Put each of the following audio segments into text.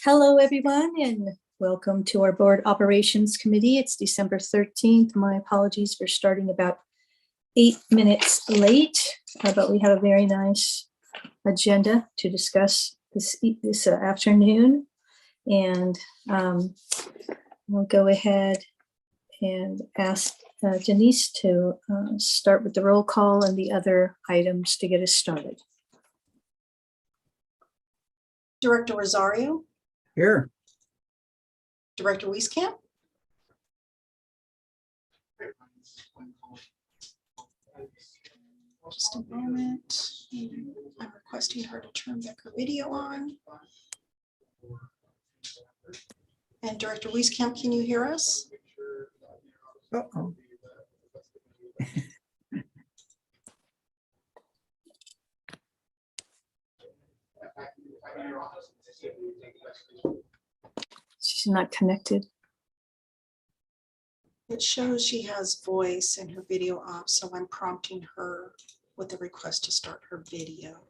Hello, everyone, and welcome to our Board Operations Committee. It's December 13th. My apologies for starting about 8 minutes late, but we have a very nice agenda to discuss this afternoon. And we'll go ahead and ask Denise to start with the roll call and the other items to get us started. Director Rosario, Here. Director Wieskamp, just a moment. I'm requesting her to turn back her video on. And Director Wieskamp, can you hear us? Uh-oh. She's not connected. It shows she has voice and her video off, so I'm prompting her with a request to start her video.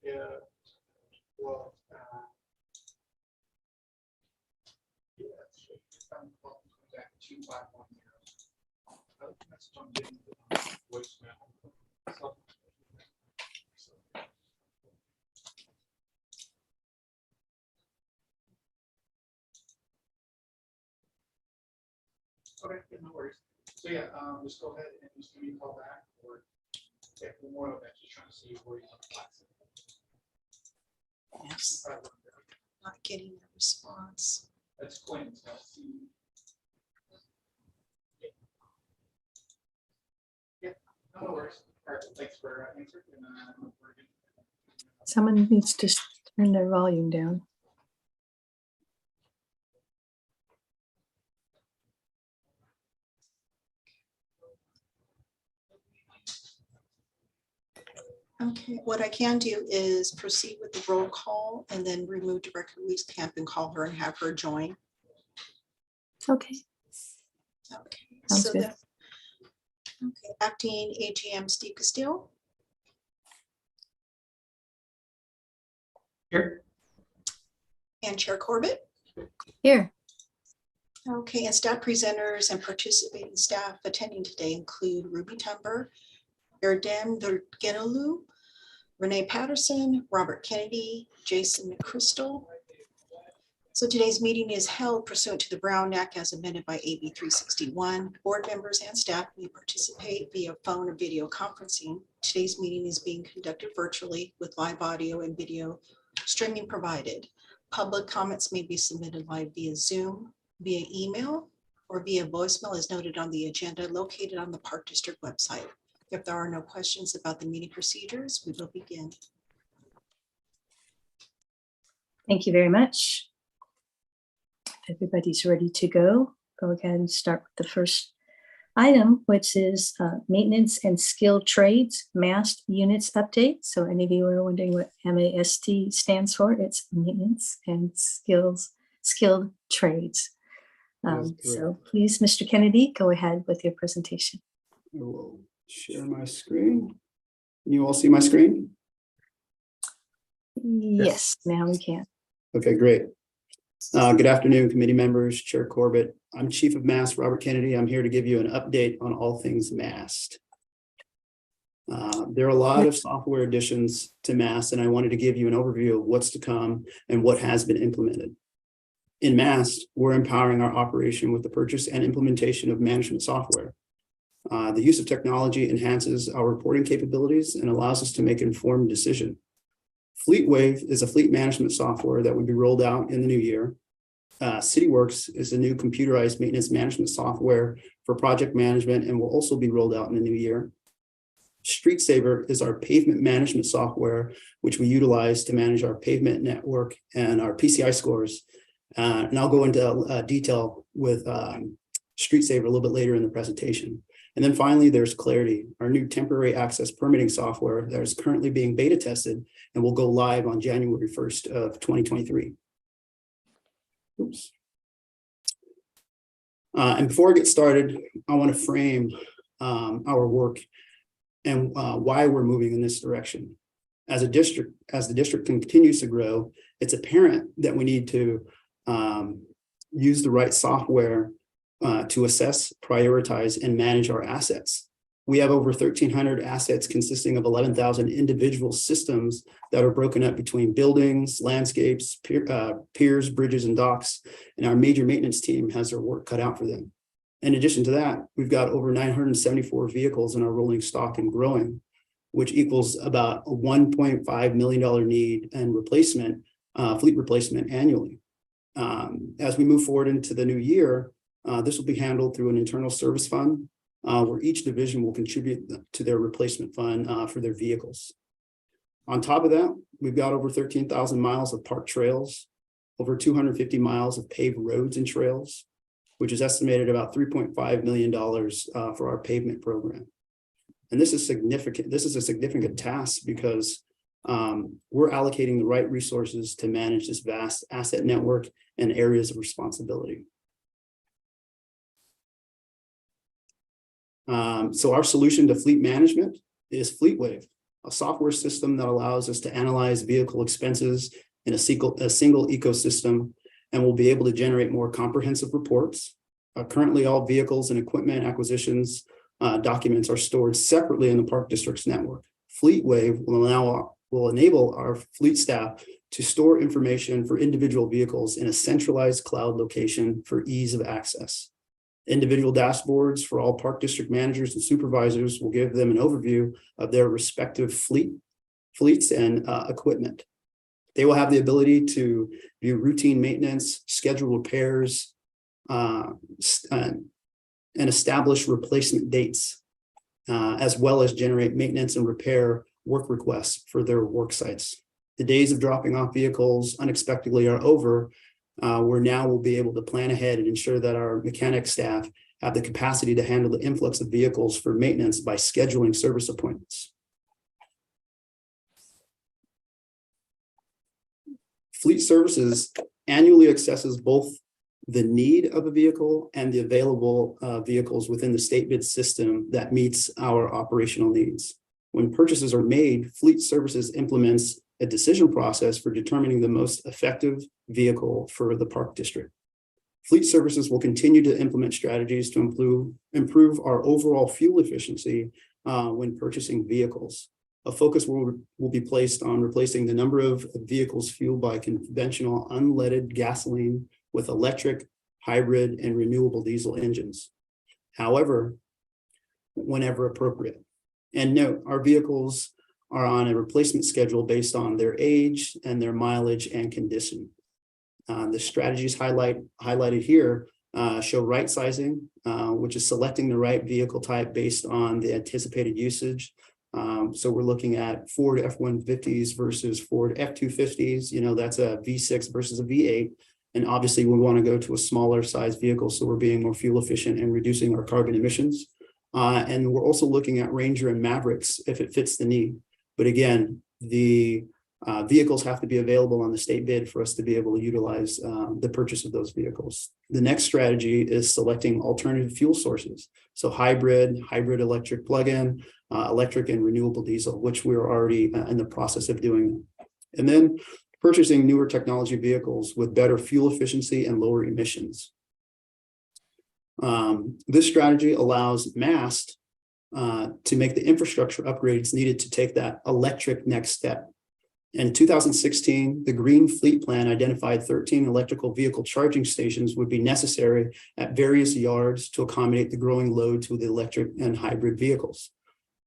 Yeah. Well, okay, no worries. So yeah, just go ahead and just give me a call back or get more of that. Just trying to see where you want to class it. Yes, not getting a response. That's Quinn. So I'll see. Yeah, no worries. All right, thanks for answering. And we're good. Someone needs to turn their volume down. Okay, what I can do is proceed with the roll call and then remove Director Wieskamp and call her and have her join. Okay, Okay, Sounds so good. that, okay, acting AGM Steve Castillo, Here. and Chair Corbett. here. Okay, and staff presenters and participating staff attending today include Ruby Tumber, Erdem Vergenelu, Renee Patterson, Robert Kennedy, Jason McChrystal. So today's meeting is held pursuant to the Brown Act as amended by AB 361. Board members and staff may participate via phone or video conferencing. Today's meeting is being conducted virtually with live audio and video streaming provided. Public comments may be submitted live via Zoom, via email, or via voicemail as noted on the agenda located on the Park District website. If there are no questions about the meeting procedures, we will begin. Thank you very much. If everybody's ready to go ahead and start with the first item, which is maintenance and skilled trades mast units update. So any of you are wondering what MAST stands for, it's maintenance and skilled trades. So please, Mr. Kennedy, go ahead with your presentation. I will share my screen. Can you all see my screen? Yes, now we can. Okay, great. Good afternoon, committee members, Chair Corbett. I'm Chief of MAST, Robert Kennedy. I'm here to give you an update on all things MAST. There are a lot of software additions to MAST, and I wanted to give you an overview of what's to come and what has been implemented. In MAST, we're empowering our operation with the purchase and implementation of management software. The use of technology enhances our reporting capabilities and allows us to make informed decisions. FleetWave is a fleet management software that will be rolled out in the new year. CityWorks is a new computerized maintenance management software for project management and will also be rolled out in the new year. StreetSaver is our pavement management software, which we utilize to manage our pavement network and our PCI scores. And I'll go into detail with StreetSaver a little bit later in the presentation. And then finally, there's Clarity, our new temporary access permitting software that is currently being beta tested and will go live on January 1st of 2023. Oops. And before I get started, I want to frame our work and why we're moving in this direction. As the district continues to grow, it's apparent that we need to use the right software to assess, prioritize, and manage our assets. We have over 1,300 assets consisting of 11,000 individual systems that are broken up between buildings, landscapes, piers, bridges, and docks. And our major maintenance team has their work cut out for them. In addition to that, we've got over 974 vehicles in our rolling stock and growing, which equals about a $1.5 million need and replacement, fleet replacement annually. As we move forward into the new year, this will be handled through an internal service fund, where each division will contribute to their replacement fund for their vehicles. On top of that, we've got over 13,000 miles of park trails, over 250 miles of paved roads and trails, which is estimated about $3.5 million for our pavement program. And this is significant. This is a significant task because we're allocating the right resources to manage this vast asset network and areas of responsibility. So our solution to fleet management is FleetWave, a software system that allows us to analyze vehicle expenses in a single ecosystem, and we'll be able to generate more comprehensive reports. Currently, all vehicles and equipment acquisitions documents are stored separately in the Park District's network. FleetWave will enable our fleet staff to store information for individual vehicles in a centralized cloud location for ease of access. Individual dashboards for all Park District managers and supervisors will give them an overview of their respective fleets and equipment. They will have the ability to view routine maintenance, schedule repairs, and establish replacement dates, as well as generate maintenance and repair work requests for their work sites. The days of dropping off vehicles unexpectedly are over, where now we'll be able to plan ahead and ensure that our mechanic staff have the capacity to handle the influx of vehicles for maintenance by scheduling service appointments. Fleet Services annually assesses both the need of a vehicle and the available vehicles within the state bid system that meets our operational needs. When purchases are made, Fleet Services implements a decision process for determining the most effective vehicle for the Park District. Fleet Services will continue to implement strategies to improve our overall fuel efficiency when purchasing vehicles. A focus will be placed on replacing the number of vehicles fueled by conventional unleaded gasoline with electric, hybrid, and renewable diesel engines. However, whenever appropriate. And note, our vehicles are on a replacement schedule based on their age and their mileage and condition. The strategies highlighted here show right sizing, which is selecting the right vehicle type based on the anticipated usage. So we're looking at Ford F-150s versus Ford F-250s. You know, that's a V6 versus a V8. And obviously we want to go to a smaller size vehicle, so we're being more fuel efficient and reducing our carbon emissions. And we're also looking at Ranger and Mavericks if it fits the need. But again, the vehicles have to be available on the state bid for us to be able to utilize the purchase of those vehicles. The next strategy is selecting alternative fuel sources. So hybrid electric plug-in, electric and renewable diesel, which we're already in the process of doing. And then purchasing newer technology vehicles with better fuel efficiency and lower emissions. This strategy allows MAST to make the infrastructure upgrades needed to take that electric next step. In 2016, the Green Fleet Plan identified 13 electrical vehicle charging stations would be necessary at various yards to accommodate the growing load to the electric and hybrid vehicles.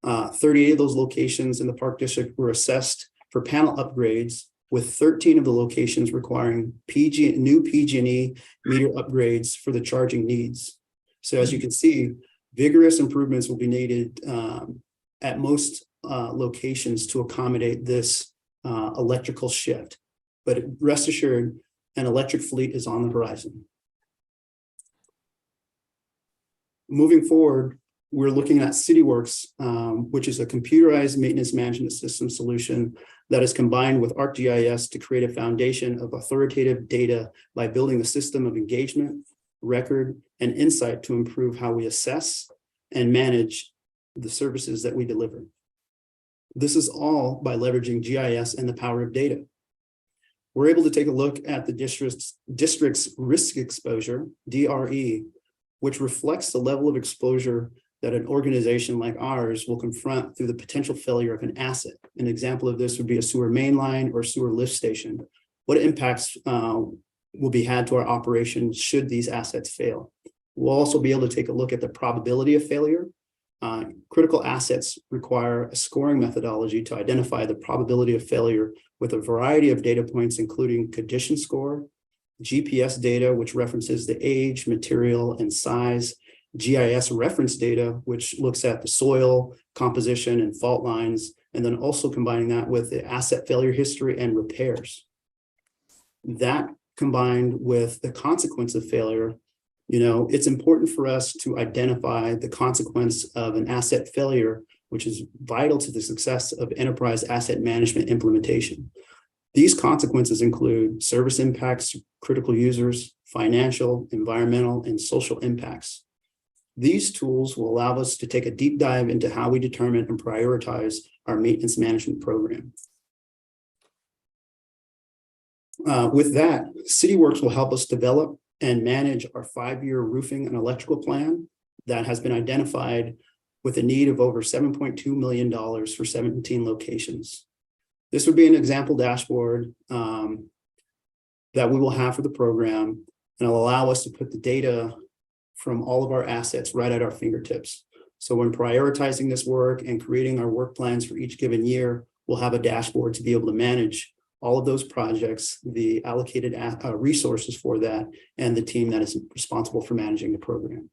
38 of those locations in the Park District were assessed for panel upgrades, with 13 of the locations requiring new PG&E meter upgrades for the charging needs. So as you can see, vigorous improvements will be needed at most locations to accommodate this electrical shift. But rest assured, an electric fleet is on the horizon. Moving forward, we're looking at CityWorks, which is a computerized maintenance management system solution that is combined with ArcGIS to create a foundation of authoritative data by building a system of engagement, record, and insight to improve how we assess and manage the services that we deliver. This is all by leveraging GIS and the power of data. We're able to take a look at the district's risk exposure, DRE, which reflects the level of exposure that an organization like ours will confront through the potential failure of an asset. An example of this would be a sewer main line or sewer lift station. What impacts will be had to our operations should these assets fail? We'll also be able to take a look at the probability of failure. Critical assets require a scoring methodology to identify the probability of failure with a variety of data points, including condition score, GPS data, which references the age, material, and size, GIS reference data, which looks at the soil composition and fault lines, and then also combining that with the asset failure history and repairs. That combined with the consequence of failure, it's important for us to identify the consequence of an asset failure, which is vital to the success of enterprise asset management implementation. These consequences include service impacts, critical users, financial, environmental, and social impacts. These tools will allow us to take a deep dive into how we determine and prioritize our maintenance management program. With that, CityWorks will help us develop and manage our 5-year roofing and electrical plan that has been identified with a need of over $7.2 million for 17 locations. This would be an example dashboard that we will have for the program, and it'll allow us to put the data from all of our assets right at our fingertips. So when prioritizing this work and creating our work plans for each given year, we'll have a dashboard to be able to manage all of those projects, the allocated resources for that, and the team that is responsible for managing the program.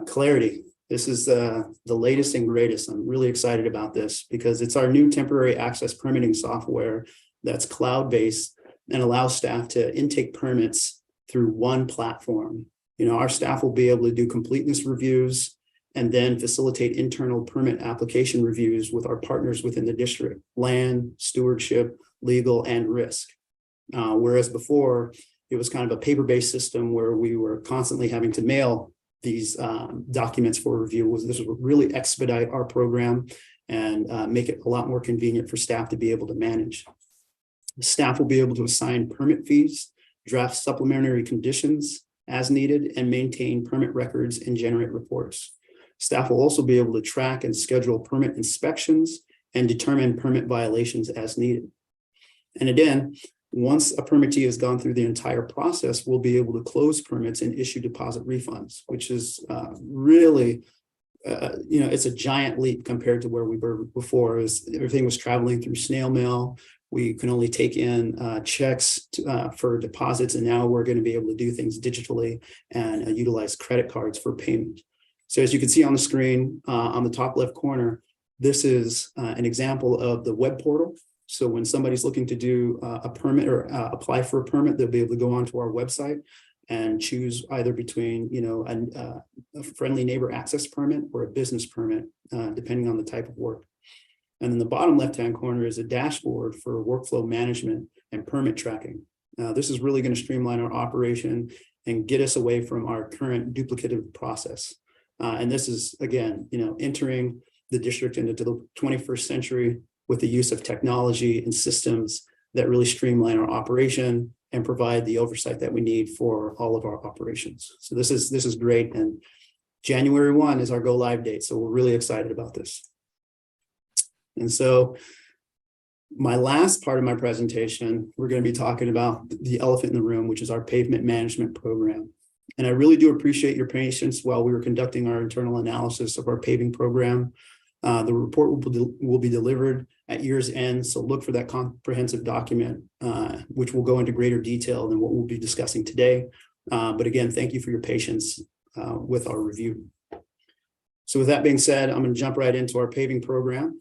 Clarity. This is the latest and greatest. I'm really excited about this because it's our new temporary access permitting software that's cloud-based and allows staff to intake permits through one platform. Our staff will be able to do completeness reviews and then facilitate internal permit application reviews with our partners within the district, land, stewardship, legal, and risk. Whereas before, it was kind of a paper-based system where we were constantly having to mail these documents for review. This would really expedite our program and make it a lot more convenient for staff to be able to manage. The staff will be able to assign permit fees, draft supplementary conditions as needed, and maintain permit records and generate reports. Staff will also be able to track and schedule permit inspections and determine permit violations as needed. And again, once a permittee has gone through the entire process, we'll be able to close permits and issue deposit refunds, which is really, it's a giant leap compared to where we were before. Everything was traveling through snail mail. We can only take in checks for deposits, and now we're going to be able to do things digitally and utilize credit cards for payment. So as you can see on the screen, on the top left corner, this is an example of the web portal. So when somebody's looking to do a permit or apply for a permit, they'll be able to go onto our website and choose either between, a friendly neighbor access permit or a business permit, depending on the type of work. And then the bottom left-hand corner is a dashboard for workflow management and permit tracking. This is really going to streamline our operation and get us away from our current duplicative process. And this is, again, entering the district into the 21st century with the use of technology and systems that really streamline our operation and provide the oversight that we need for all of our operations. So this is great. And January 1 is our go live date. So we're really excited about this. And so my last part of my presentation, we're going to be talking about the elephant in the room, which is our pavement management program. And I really do appreciate your patience while we were conducting our internal analysis of our paving program. The report will be delivered at year's end, so look for that comprehensive document, which will go into greater detail than what we'll be discussing today. But again, thank you for your patience with our review. So with that being said, I'm going to jump right into our paving program.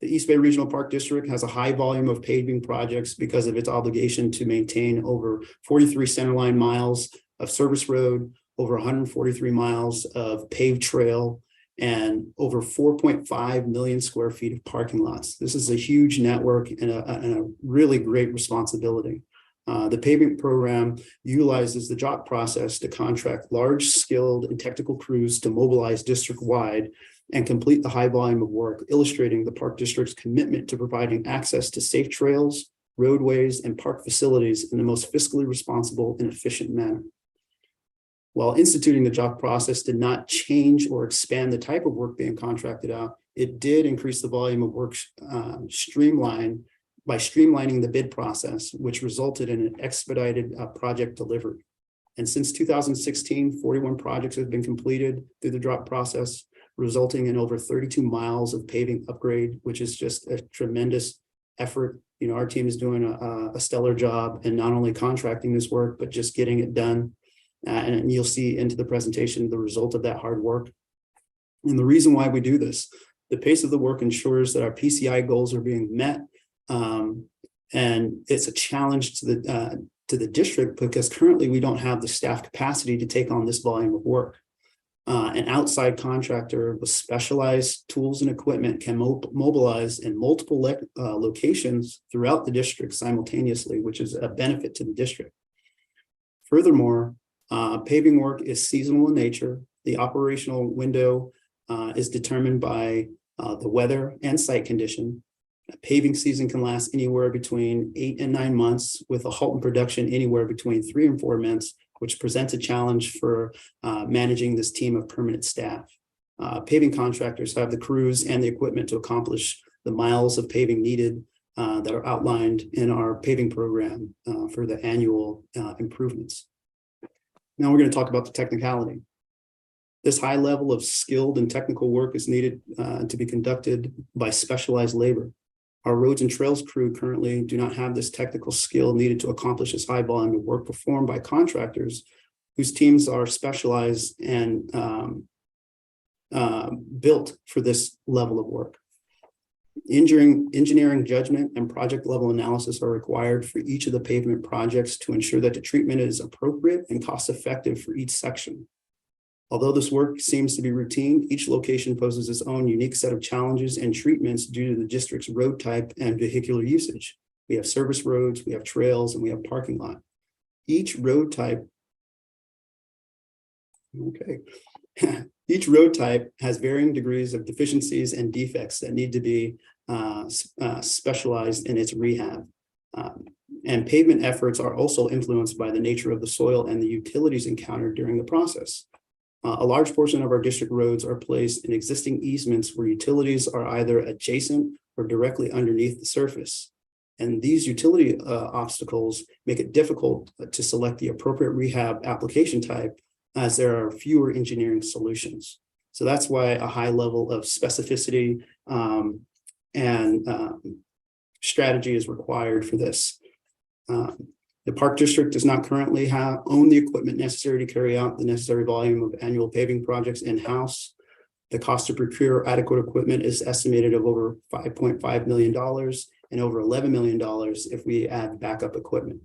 The East Bay Regional Park District has a high volume of paving projects because of its obligation to maintain over 43 centerline miles of service road, over 143 miles of paved trail, and over 4.5 million square feet of parking lots. This is a huge network and a really great responsibility. The paving program utilizes the JOC process to contract large, skilled, and technical crews to mobilize district-wide and complete the high volume of work, illustrating the Park District's commitment to providing access to safe trails, roadways, and park facilities in the most fiscally responsible and efficient manner. While instituting the JOC process did not change or expand the type of work being contracted out, it did increase the volume of work by streamlining the bid process, which resulted in an expedited project delivery. And since 2016, 41 projects have been completed through the drop process, resulting in over 32 miles of paving upgrade, which is just a tremendous effort. You know, our team is doing a stellar job and not only contracting this work, but just getting it done. And you'll see into the presentation the result of that hard work. And the reason why we do this, the pace of the work ensures that our PCI goals are being met. And it's a challenge to the district because currently we don't have the staff capacity to take on this volume of work. An outside contractor with specialized tools and equipment can mobilize in multiple locations throughout the district simultaneously, which is a benefit to the district. Furthermore, paving work is seasonal in nature. The operational window is determined by the weather and site condition. A paving season can last anywhere between 8 and 9 months, with a halt in production anywhere between 3 and 4 months, which presents a challenge for managing this team of permanent staff. Paving contractors have the crews and the equipment to accomplish the miles of paving needed that are outlined in our paving program for the annual improvements. Now we're going to talk about the technicality. This high level of skilled and technical work is needed to be conducted by specialized labor. Our roads and trails crew currently do not have this technical skill needed to accomplish this high volume of work performed by contractors whose teams are specialized and built for this level of work. Engineering judgment and project level analysis are required for each of the pavement projects to ensure that the treatment is appropriate and cost effective for each section. Although this work seems to be routine, each location poses its own unique set of challenges and treatments due to the district's road type and vehicular usage. We have service roads, we have trails, and we have parking lot. Each road type, each road type has varying degrees of deficiencies and defects that need to be specialized in its rehab. And pavement efforts are also influenced by the nature of the soil and the utilities encountered during the process. A large portion of our district roads are placed in existing easements where utilities are either adjacent or directly underneath the surface. And these utility obstacles make it difficult to select the appropriate rehab application type, as there are fewer engineering solutions. So that's why a high level of specificity and strategy is required for this. The Park District does not currently own the equipment necessary to carry out the necessary volume of annual paving projects in-house. The cost to procure adequate equipment is estimated of over $5.5 million and over $11 million if we add backup equipment.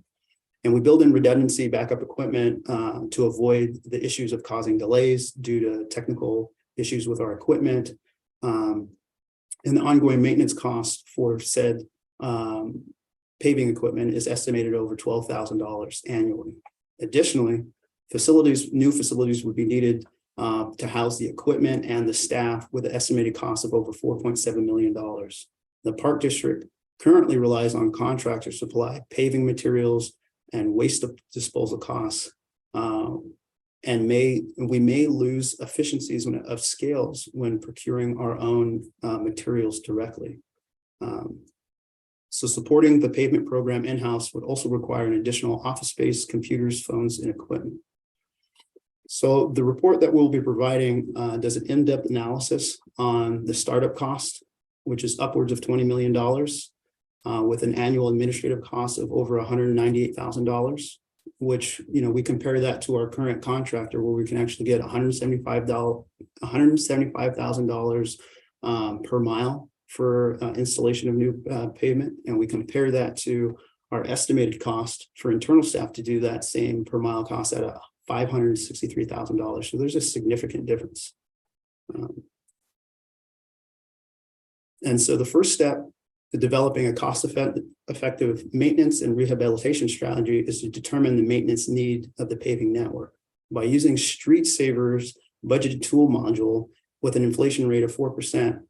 And we build in redundancy backup equipment to avoid the issues of causing delays due to technical issues with our equipment. And the ongoing maintenance cost for said paving equipment is estimated over $12,000 annually. Additionally, new facilities would be needed to house the equipment and the staff with an estimated cost of over $4.7 million. The Park District currently relies on contractors to supply paving materials and waste disposal costs, and we may lose efficiencies of scales when procuring our own materials directly. So supporting the pavement program in-house would also require an additional office space, computers, phones, and equipment. So the report that we'll be providing does an in-depth analysis on the startup cost, which is upwards of $20 million, with an annual administrative cost of over $198,000, which, you know, we compare that to our current contractor where we can actually get $175,000 per mile for installation of new pavement. And we compare that to our estimated cost for internal staff to do that same per mile cost at $563,000. So there's a significant difference. And so the first step to developing a cost-effective maintenance and rehabilitation strategy is to determine the maintenance need of the paving network. By using Street Saver's budgeted tool module, with an inflation rate of 4%.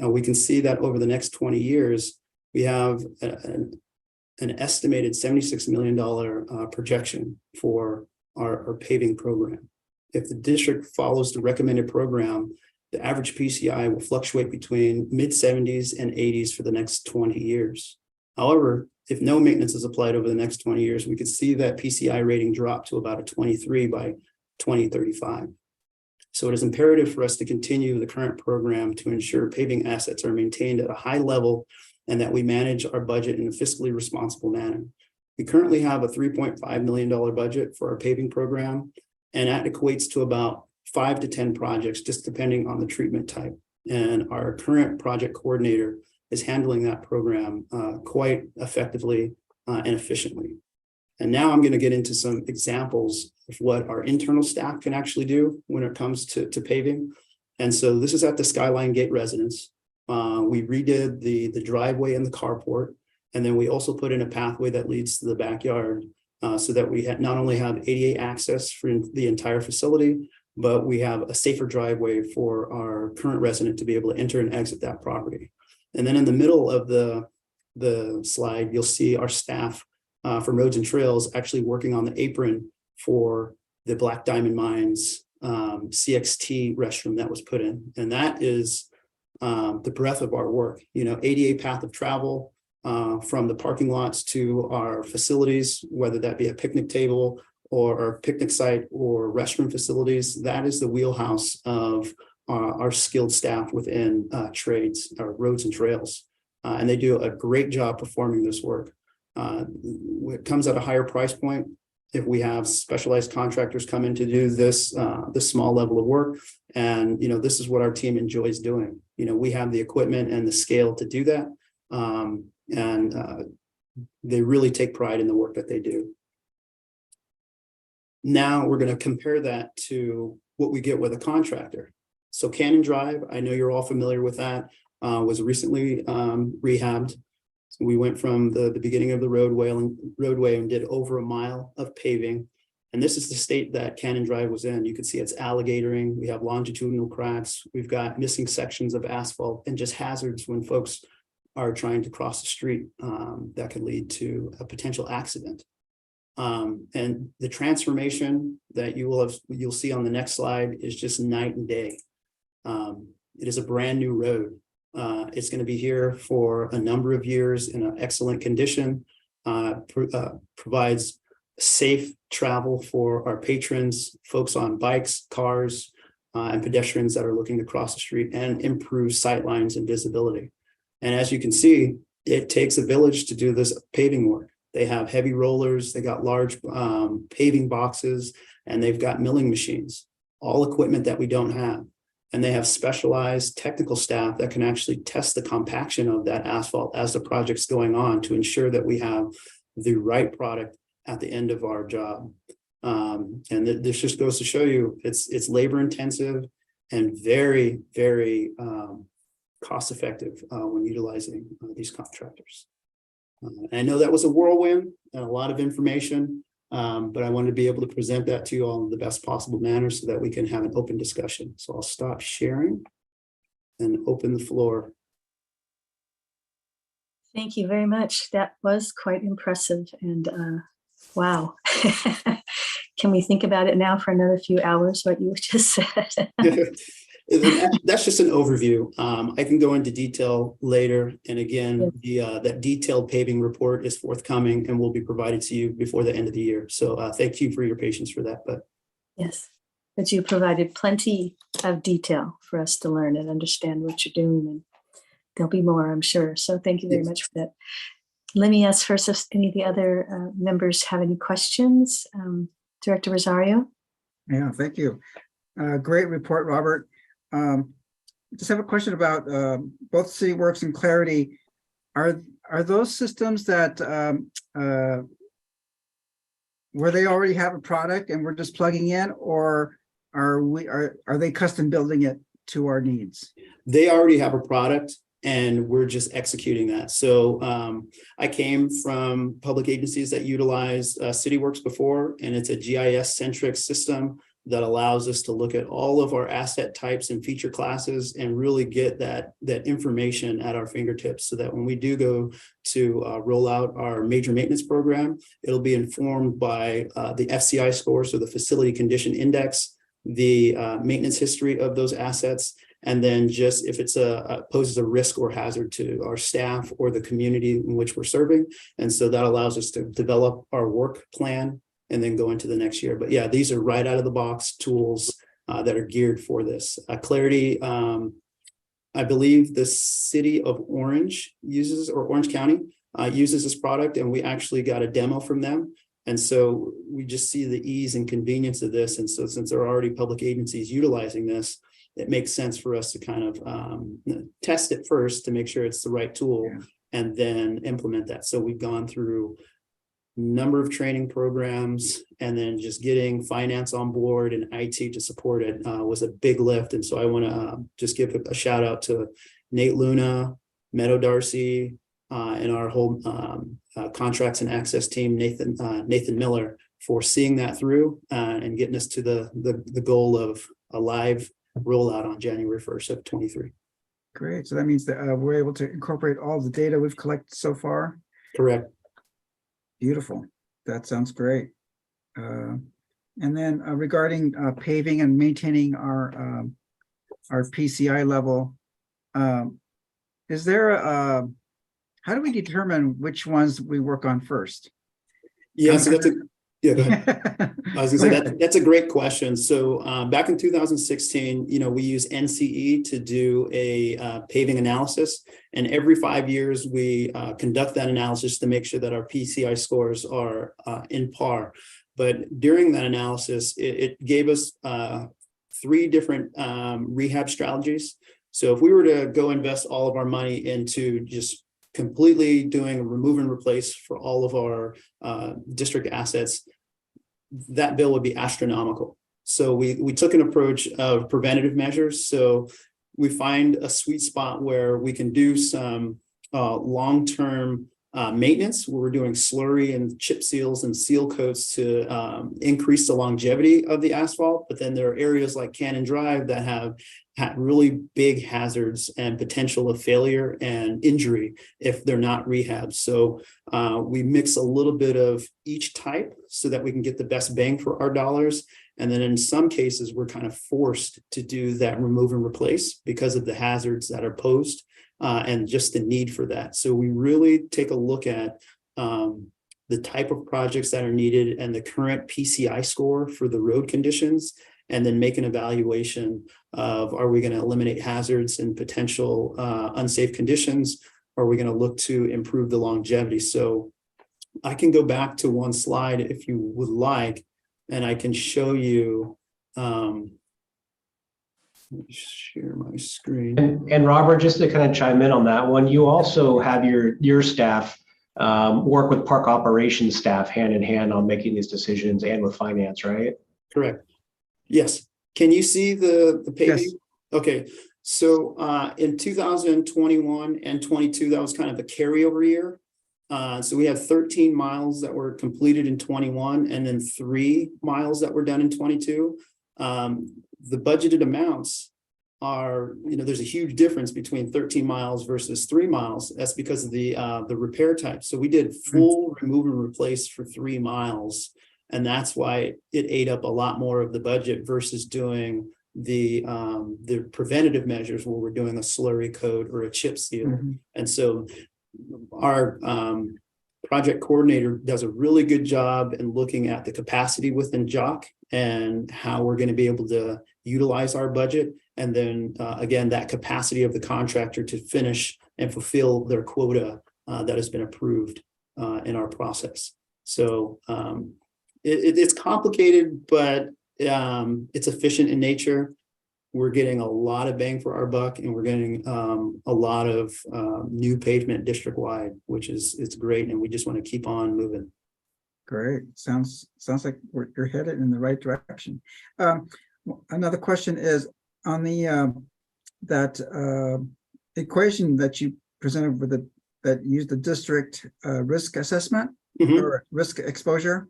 We can see that over the next 20 years, we have an estimated $76 million projection for our paving program. If the district follows the recommended program, the average PCI will fluctuate between mid-70s and 80s for the next 20 years. However, if no maintenance is applied over the next 20 years, we could see that PCI rating drop to about a 23 by 2035. So it is imperative for us to continue the current program to ensure paving assets are maintained at a high level and that we manage our budget in a fiscally responsible manner. We currently have a $3.5 million budget for our paving program, and that equates to about 5 to 10 projects, just depending on the treatment type. And our current project coordinator is handling that program quite effectively and efficiently. And now I'm going to get into some examples of what our internal staff can actually do when it comes to paving. And so this is at the Skyline Gate residence. We redid the driveway and the carport, and then we also put in a pathway that leads to the backyard so that we not only have ADA access for the entire facility, but we have a safer driveway for our current resident to be able to enter and exit that property. And then in the middle of the slide, you'll see our staff from Roads and Trails actually working on the apron for the Black Diamond Mines CXT restroom that was put in. And that is the breadth of our work, ADA path of travel from the parking lots to our facilities, whether that be a picnic table or our picnic site or restroom facilities. That is the wheelhouse of our skilled staff within trades, our Roads and Trails. And they do a great job performing this work. It comes at a higher price point if we have specialized contractors come in to do this small level of work. And, this is what our team enjoys doing. We have the equipment and the scale to do that. And they really take pride in the work that they do. Now we're going to compare that to what we get with a contractor. So Cannon Drive, I know you're all familiar with that, was recently rehabbed. So we went from the beginning of the roadway and did over a mile of paving. And this is the state that Cannon Drive was in. You can see it's alligatoring. We have longitudinal cracks. We've got missing sections of asphalt and just hazards when folks are trying to cross the street that could lead to a potential accident. And the transformation that you'll see on the next slide is just night and day. It is a brand new road. It's going to be here for a number of years in an excellent condition, provides safe travel for our patrons, folks on bikes, cars, and pedestrians that are looking to cross the street, and improve sight lines and visibility. And as you can see, it takes a village to do this paving work. They have heavy rollers, they got large paving boxes, and they've got milling machines, all equipment that we don't have. And they have specialized technical staff that can actually test the compaction of that asphalt as the project's going on to ensure that we have the right product at the end of our job. And this just goes to show you it's labor intensive and very, very cost effective when utilizing these contractors. I know that was a whirlwind and a lot of information, but I wanted to be able to present that to you all in the best possible manner so that we can have an open discussion. So I'll stop sharing and open the floor. Thank you very much. That was quite impressive, and wow. Can we think about it now for another few hours, what you just said? That's just an overview. I can go into detail later. And again, that detailed paving report is forthcoming and will be provided to you before the end of the year. So thank you for your patience for that. But yes, but you provided plenty of detail for us to learn and understand what you're doing. And there'll be more, I'm sure. So thank you very much for that. Let me ask first if any of the other members have any questions. Director Rosario? Yeah, thank you. Great report, Robert. Just have a question about both CityWorks and Clarity. Are those systems that where they already have a product and we're just plugging in, or are they custom building it to our needs? They already have a product and we're just executing that. So I came from public agencies that utilized CityWorks before, and it's a GIS centric system that allows us to look at all of our asset types and feature classes and really get that information at our fingertips, so that when we do go to roll out our major maintenance program, it'll be informed by the FCI score, so the Facility Condition Index, the maintenance history of those assets, and then just if it's poses a risk or hazard to our staff or the community in which we're serving. And so that allows us to develop our work plan and then go into the next year. But yeah, these are right out of the box tools that are geared for this. Clarity, I believe the city of Orange uses, or Orange County uses this product, and we actually got a demo from them. And so we just see the ease and convenience of this. And so since there are already public agencies utilizing this, it makes sense for us to kind of test it first to make sure it's the right tool, and then implement that. So we've gone through a number of training programs, and then just getting finance on board and IT to support it was a big lift. And so I want to just give a shout out to Nate Luna, Meadow Darcy, and our whole contracts and access team, Nathan Miller, for seeing that through and getting us to the goal of a live rollout on January 1st of 23. Great. So that means that we're able to incorporate all the data we've collected so far. Correct. Beautiful. That sounds great. And then regarding paving and maintaining our PCI level, is there how do we determine which ones we work on first? Yeah, so yeah, go ahead. I was gonna say that's a great question. So back in 2016, we use NCE to do a paving analysis, and every 5 years we conduct that analysis to make sure that our PCI scores are in par. But during that analysis, it gave us 3 different rehab strategies. So if we were to go invest all of our money into just completely doing a remove and replace for all of our district assets, that bill would be astronomical. So we took an approach of preventative measures. So we find a sweet spot where we can do some long-term maintenance, where we're doing slurry and chip seals and seal coats to increase the longevity of the asphalt. But then there are areas like Cannon Drive that have really big hazards and potential of failure and injury if they're not rehabbed. So we mix a little bit of each type so that we can get the best bang for our dollars. And then in some cases, we're kind of forced to do that remove and replace because of the hazards that are posed and just the need for that. So we really take a look at the type of projects that are needed and the current PCI score for the road conditions, and then make an evaluation of, are we going to eliminate hazards and potential unsafe conditions? Or are we going to look to improve the longevity? So I can go back to one slide if you would like, and I can show you. Let me share my screen. And Robert, just to kind of chime in on that one, you also have your staff work with park operations staff hand in hand on making these decisions, and with finance, right? Correct. Yes. Can you see the paving? Yes. Okay. So in 2021 and 22, that was kind of a carryover year. So we had 13 miles that were completed in 21, and then 3 miles that were done in 22. The budgeted amounts are, there's a huge difference between 13 miles versus 3 miles. That's because of the repair type. So we did full remove and replace for 3 miles. And that's why it ate up a lot more of the budget versus doing the preventative measures where we're doing a slurry coat or a chip seal. Mm-hmm. And so our project coordinator does a really good job in looking at the capacity within JOC and how we're going to be able to utilize our budget. And then again, that capacity of the contractor to finish and fulfill their quota that has been approved in our process. So it's complicated, but it's efficient in nature. We're getting a lot of bang for our buck, and we're getting a lot of new pavement district wide, which it's great. And we just want to keep on moving. Great. Sounds like you're headed in the right direction. Another question is on the that equation that you presented with that used the district risk assessment or risk exposure.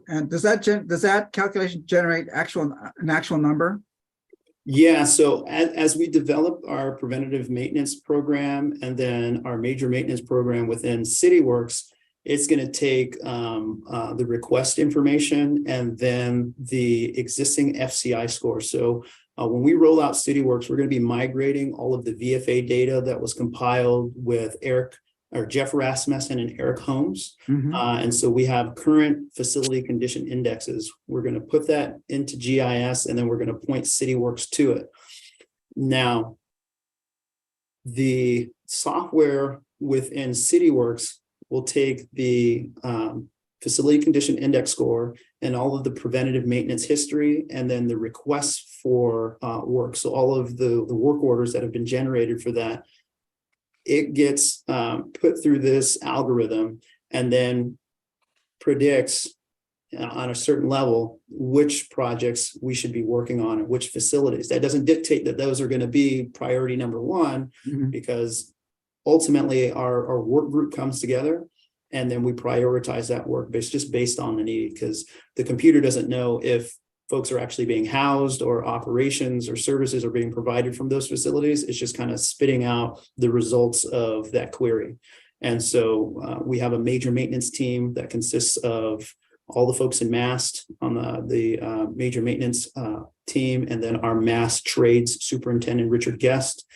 And does that calculation generate an actual number? Yeah, so as we develop our preventative maintenance program and then our major maintenance program within CityWorks, it's going to take the request information and then the existing FCI score. So when we roll out CityWorks, we're going to be migrating all of the VFA data that was compiled with Jeff Rasmussen and Eric Holmes. Mhm. And so we have current facility condition indexes. We're going to put that into GIS and then we're going to point CityWorks to it. Now, the software within CityWorks will take the facility condition index score and all of the preventative maintenance history and then the requests for work. So all of the work orders that have been generated for that, it gets put through this algorithm and then predicts on a certain level which projects we should be working on and which facilities. That doesn't dictate that those are going to be priority number one, Mhm. because ultimately our work group comes together and then we prioritize that work based on the need, because the computer doesn't know if folks are actually being housed or operations or services are being provided from those facilities. It's just kind of spitting out the results of that query. And so we have a major maintenance team that consists of all the folks in MAST on the major maintenance team, and then our MAST trades superintendent, Richard Guest,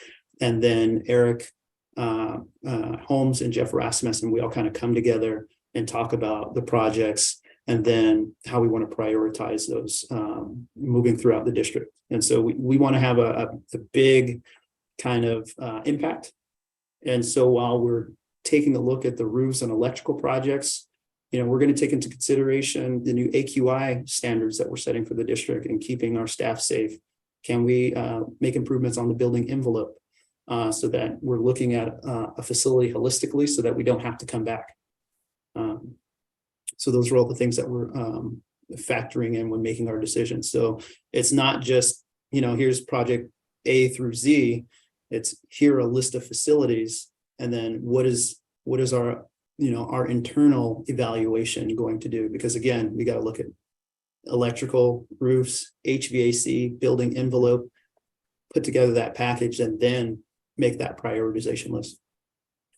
and then Eric Holmes and Jeff Rasmussen. We all kind of come together and talk about the projects and then how we want to prioritize those moving throughout the district. And so we want to have a big kind of impact. And so while we're taking a look at the roofs and electrical projects, we're going to take into consideration the new AQI standards that we're setting for the district and keeping our staff safe. Can we make improvements on the building envelope so that we're looking at a facility holistically so that we don't have to come back? So those are all the things that we're factoring in when making our decisions. So it's not just, here's project A through Z. It's here a list of facilities, and then what is our our internal evaluation going to do? Because again, we got to look at electrical, roofs, HVAC, building envelope, put together that package, and then make that prioritization list.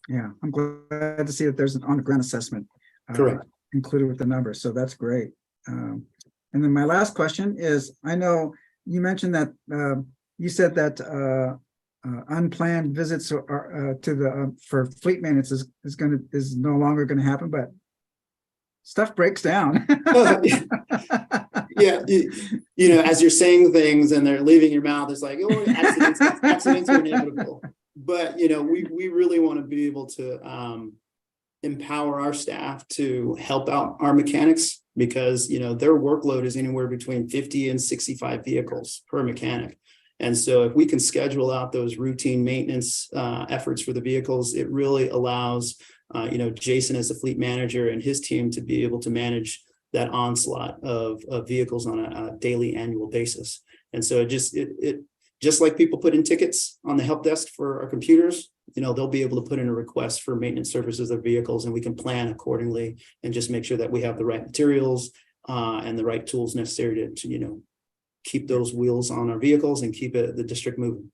Yeah, I'm glad to see that there's an on-the-ground assessment Correct. included with the numbers. So that's great. And then my last question is, I know you mentioned that you said that unplanned visits are to the for fleet maintenance is no longer going to happen, but stuff breaks down. Yeah, as you're saying things and they're leaving your mouth, it's like, oh, accidents are inevitable. But we really want to be able to empower our staff to help out our mechanics, because their workload is anywhere between 50 and 65 vehicles per mechanic. And so if we can schedule out those routine maintenance efforts for the vehicles, it really allows Jason as the fleet manager and his team to be able to manage that onslaught of vehicles on a daily, annual basis. And so it just like people put in tickets on the help desk for our computers, they'll be able to put in a request for maintenance services of vehicles, and we can plan accordingly and just make sure that we have the right materials and the right tools necessary to keep those wheels on our vehicles and keep the district moving.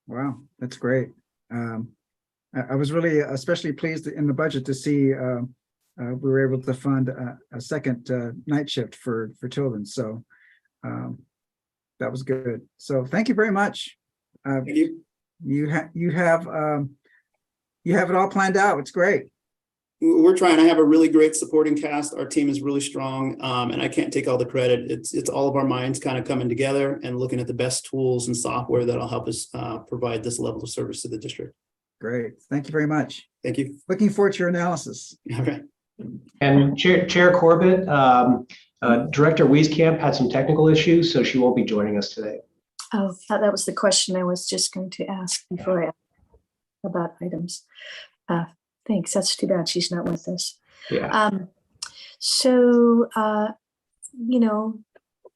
Wow, that's great. I was really especially pleased in the budget to see we were able to fund a second night shift for Tilden. So that was good. So thank you very much. Thank you. You have it all planned out. It's great. We're trying to have a really great supporting cast. Our team is really strong, and I can't take all the credit. It's all of our minds kind of coming together and looking at the best tools and software that'll help us provide this level of service to the district. Great. Thank you very much. Thank you. Looking forward to your analysis. All right. And Chair Corbett, Director Wieskamp had some technical issues, so she won't be joining us today. Oh, that was the question I was just going to ask before I asked about items. Thanks. That's too bad she's not with us. Yeah. So,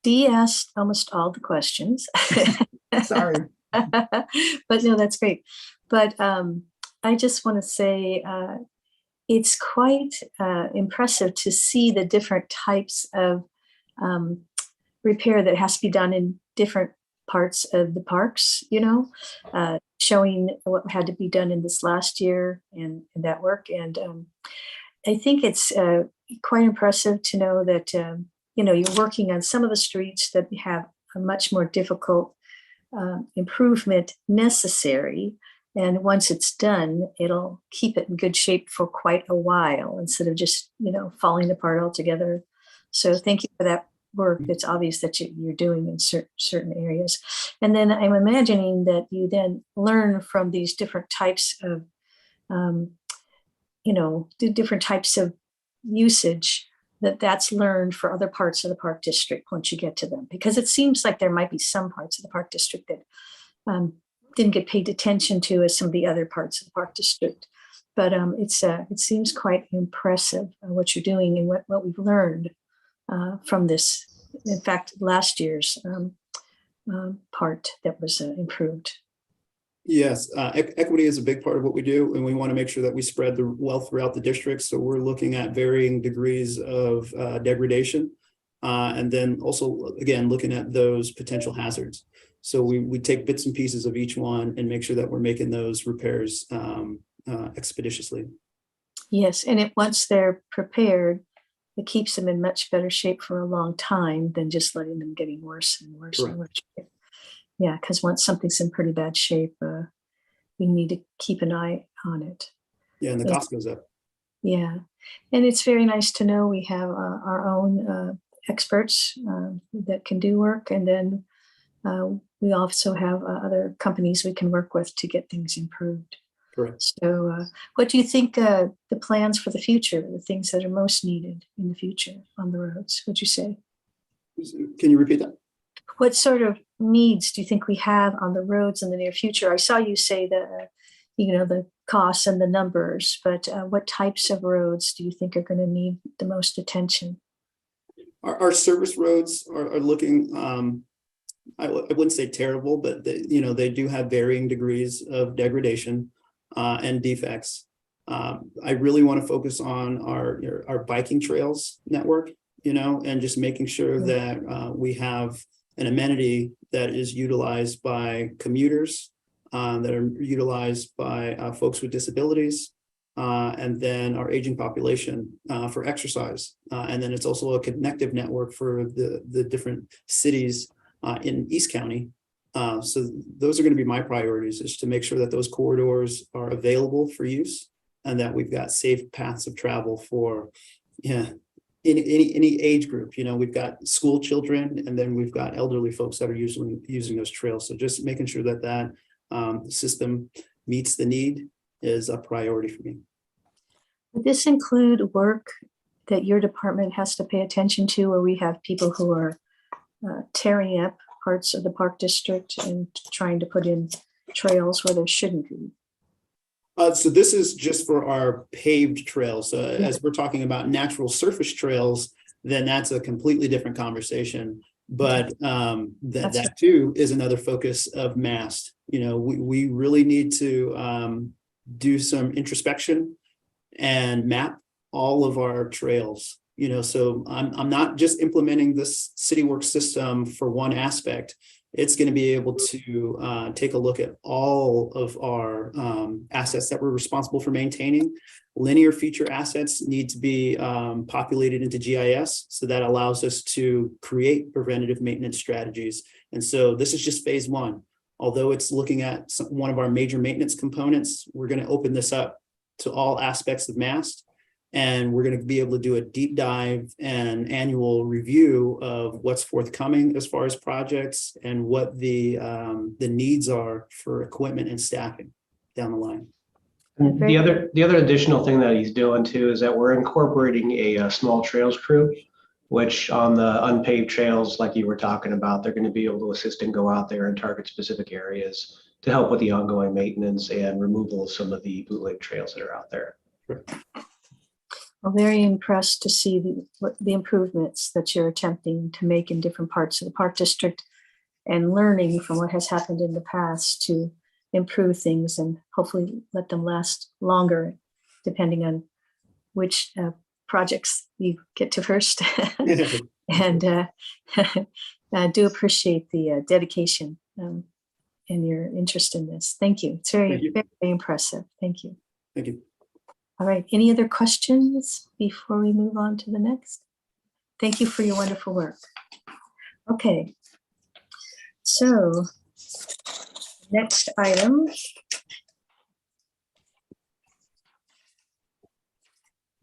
Dee asked almost all the questions. Sorry. But no, that's great. But I just want to say, it's quite impressive to see the different types of repair that has to be done in different parts of the parks, showing what had to be done in this last year and that work. And I think it's quite impressive to know that, you're working on some of the streets that have a much more difficult improvement necessary. And once it's done, it'll keep it in good shape for quite a while instead of just, falling apart altogether. So thank you for that work. It's obvious that you're doing in certain areas. And then I'm imagining that you then learn from these different types of, the different types of usage that's learned for other parts of the park district once you get to them. Because it seems like there might be some parts of the park district that didn't get paid attention to as some of the other parts of the park district. But it seems quite impressive what you're doing and what we've learned from this. In fact, last year's part that was improved. Yes, equity is a big part of what we do, and we want to make sure that we spread the wealth throughout the district. So we're looking at varying degrees of degradation, and then also, again, looking at those potential hazards. So we take bits and pieces of each one and make sure that we're making those repairs expeditiously. Yes, and once they're prepared, it keeps them in much better shape for a long time than just letting them getting worse and worse and worse. Yeah, because once something's in pretty bad shape, we need to keep an eye on it. Yeah, and the cost goes up. Yeah, and it's very nice to know we have our own experts that can do work, and then we also have other companies we can work with to get things improved. Correct. So what do you think the plans for the future, the things that are most needed in the future on the roads, would you say? Can you repeat that? What sort of needs do you think we have on the roads in the near future? I saw you say that, the costs and the numbers, but what types of roads do you think are going to need the most attention? Our service roads are looking, I wouldn't say terrible, but they do have varying degrees of degradation and defects. I really want to focus on our biking trails network, and just making sure that we have an amenity that is utilized by commuters, that are utilized by folks with disabilities, and then our aging population for exercise. And then it's also a connective network for the different cities in East County. So those are going to be my priorities, is to make sure that those corridors are available for use and that we've got safe paths of travel for any age group. We've got school children, and then we've got elderly folks that are usually using those trails. So just making sure that system meets the need is a priority for me. Would this include work that your department has to pay attention to, where we have people who are tearing up parts of the park district and trying to put in trails where there shouldn't be? So this is just for our paved trails. As we're talking about natural surface trails, then that's a completely different conversation. But that too is another focus of MAST. We really need to do some introspection and map all of our trails. So I'm not just implementing this CityWorks system for one aspect. It's going to be able to take a look at all of our assets that we're responsible for maintaining. Linear feature assets need to be populated into GIS, so that allows us to create preventative maintenance strategies. And so this is just phase one. Although it's looking at one of our major maintenance components, we're going to open this up to all aspects of MAST. And we're going to be able to do a deep dive and annual review of what's forthcoming as far as projects and what the needs are for equipment and staffing down the line. The other additional thing that he's doing too is that we're incorporating a small trails crew, which on the unpaved trails, like you were talking about, they're going to be able to assist and go out there and target specific areas to help with the ongoing maintenance and removal of some of the bootleg trails that are out there. Sure. I'm very impressed to see the improvements that you're attempting to make in different parts of the park district, and learning from what has happened in the past to improve things and hopefully let them last longer, depending on which projects you get to first. And I do appreciate the dedication and your interest in this. Thank you. It's Thank you. very, very impressive. Thank you. Thank you. All right. Any other questions before we move on to the next? Thank you for your wonderful work. Okay. So next item.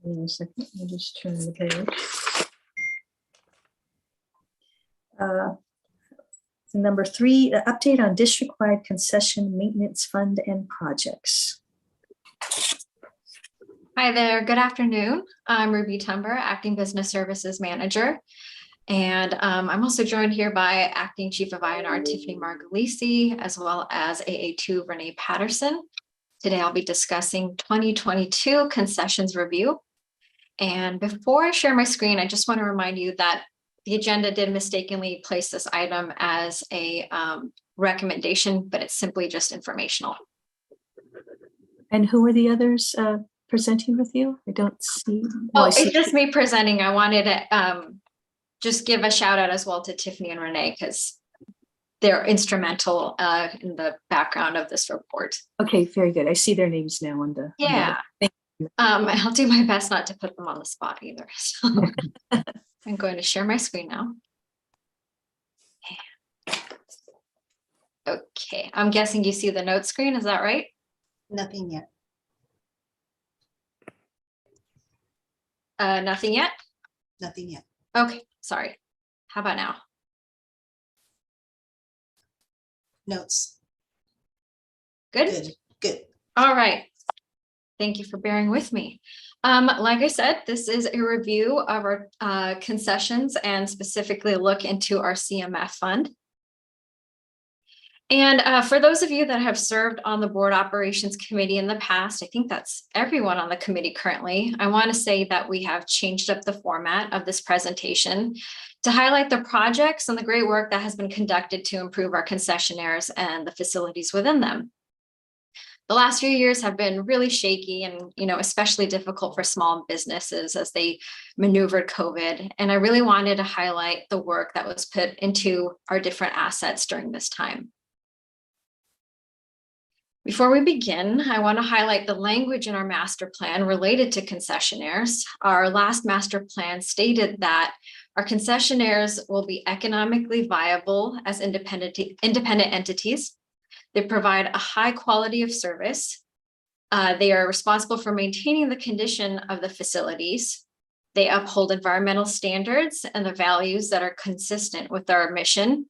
Hang on a second, let me just turn the page. So number 3, update on district-wide concession maintenance fund and projects. Hi there, good afternoon. I'm Ruby Tumber, Acting Business Services Manager. And I'm also joined here by Acting Chief of INR Tiffany Margolisi, as well as AA2 Renee Patterson. Today I'll be discussing 2022 concessions review. And before I share my screen, I just want to remind you that the agenda did mistakenly place this item as a recommendation, but it's simply just informational. And who are the others presenting with you? I don't see. Oh, I see. it's just me presenting. I wanted to just give a shout out as well to Tiffany and Renee because they're instrumental in the background of this report. Okay, very good. I see their names now on the. Yeah. I'll do my best not to put them on the spot either. So I'm going to share my screen now. Okay, I'm guessing you see the note screen, is that right? Nothing yet. Nothing yet? Nothing yet. Okay, sorry. How about now? Notes. Good? Good. Good. All right. Thank you for bearing with me. Like I said, this is a review of our concessions and specifically a look into our CMF fund. And for those of you that have served on the board operations committee in the past, I think that's everyone on the committee currently. I want to say that we have changed up the format of this presentation to highlight the projects and the great work that has been conducted to improve our concessionaires and the facilities within them. The last few years have been really shaky and, especially difficult for small businesses as they maneuvered COVID. And I really wanted to highlight the work that was put into our different assets during this time. Before we begin, I want to highlight the language in our master plan related to concessionaires. Our last master plan stated that our concessionaires will be economically viable as independent entities. They provide a high quality of service. They are responsible for maintaining the condition of the facilities. They uphold environmental standards and the values that are consistent with our mission.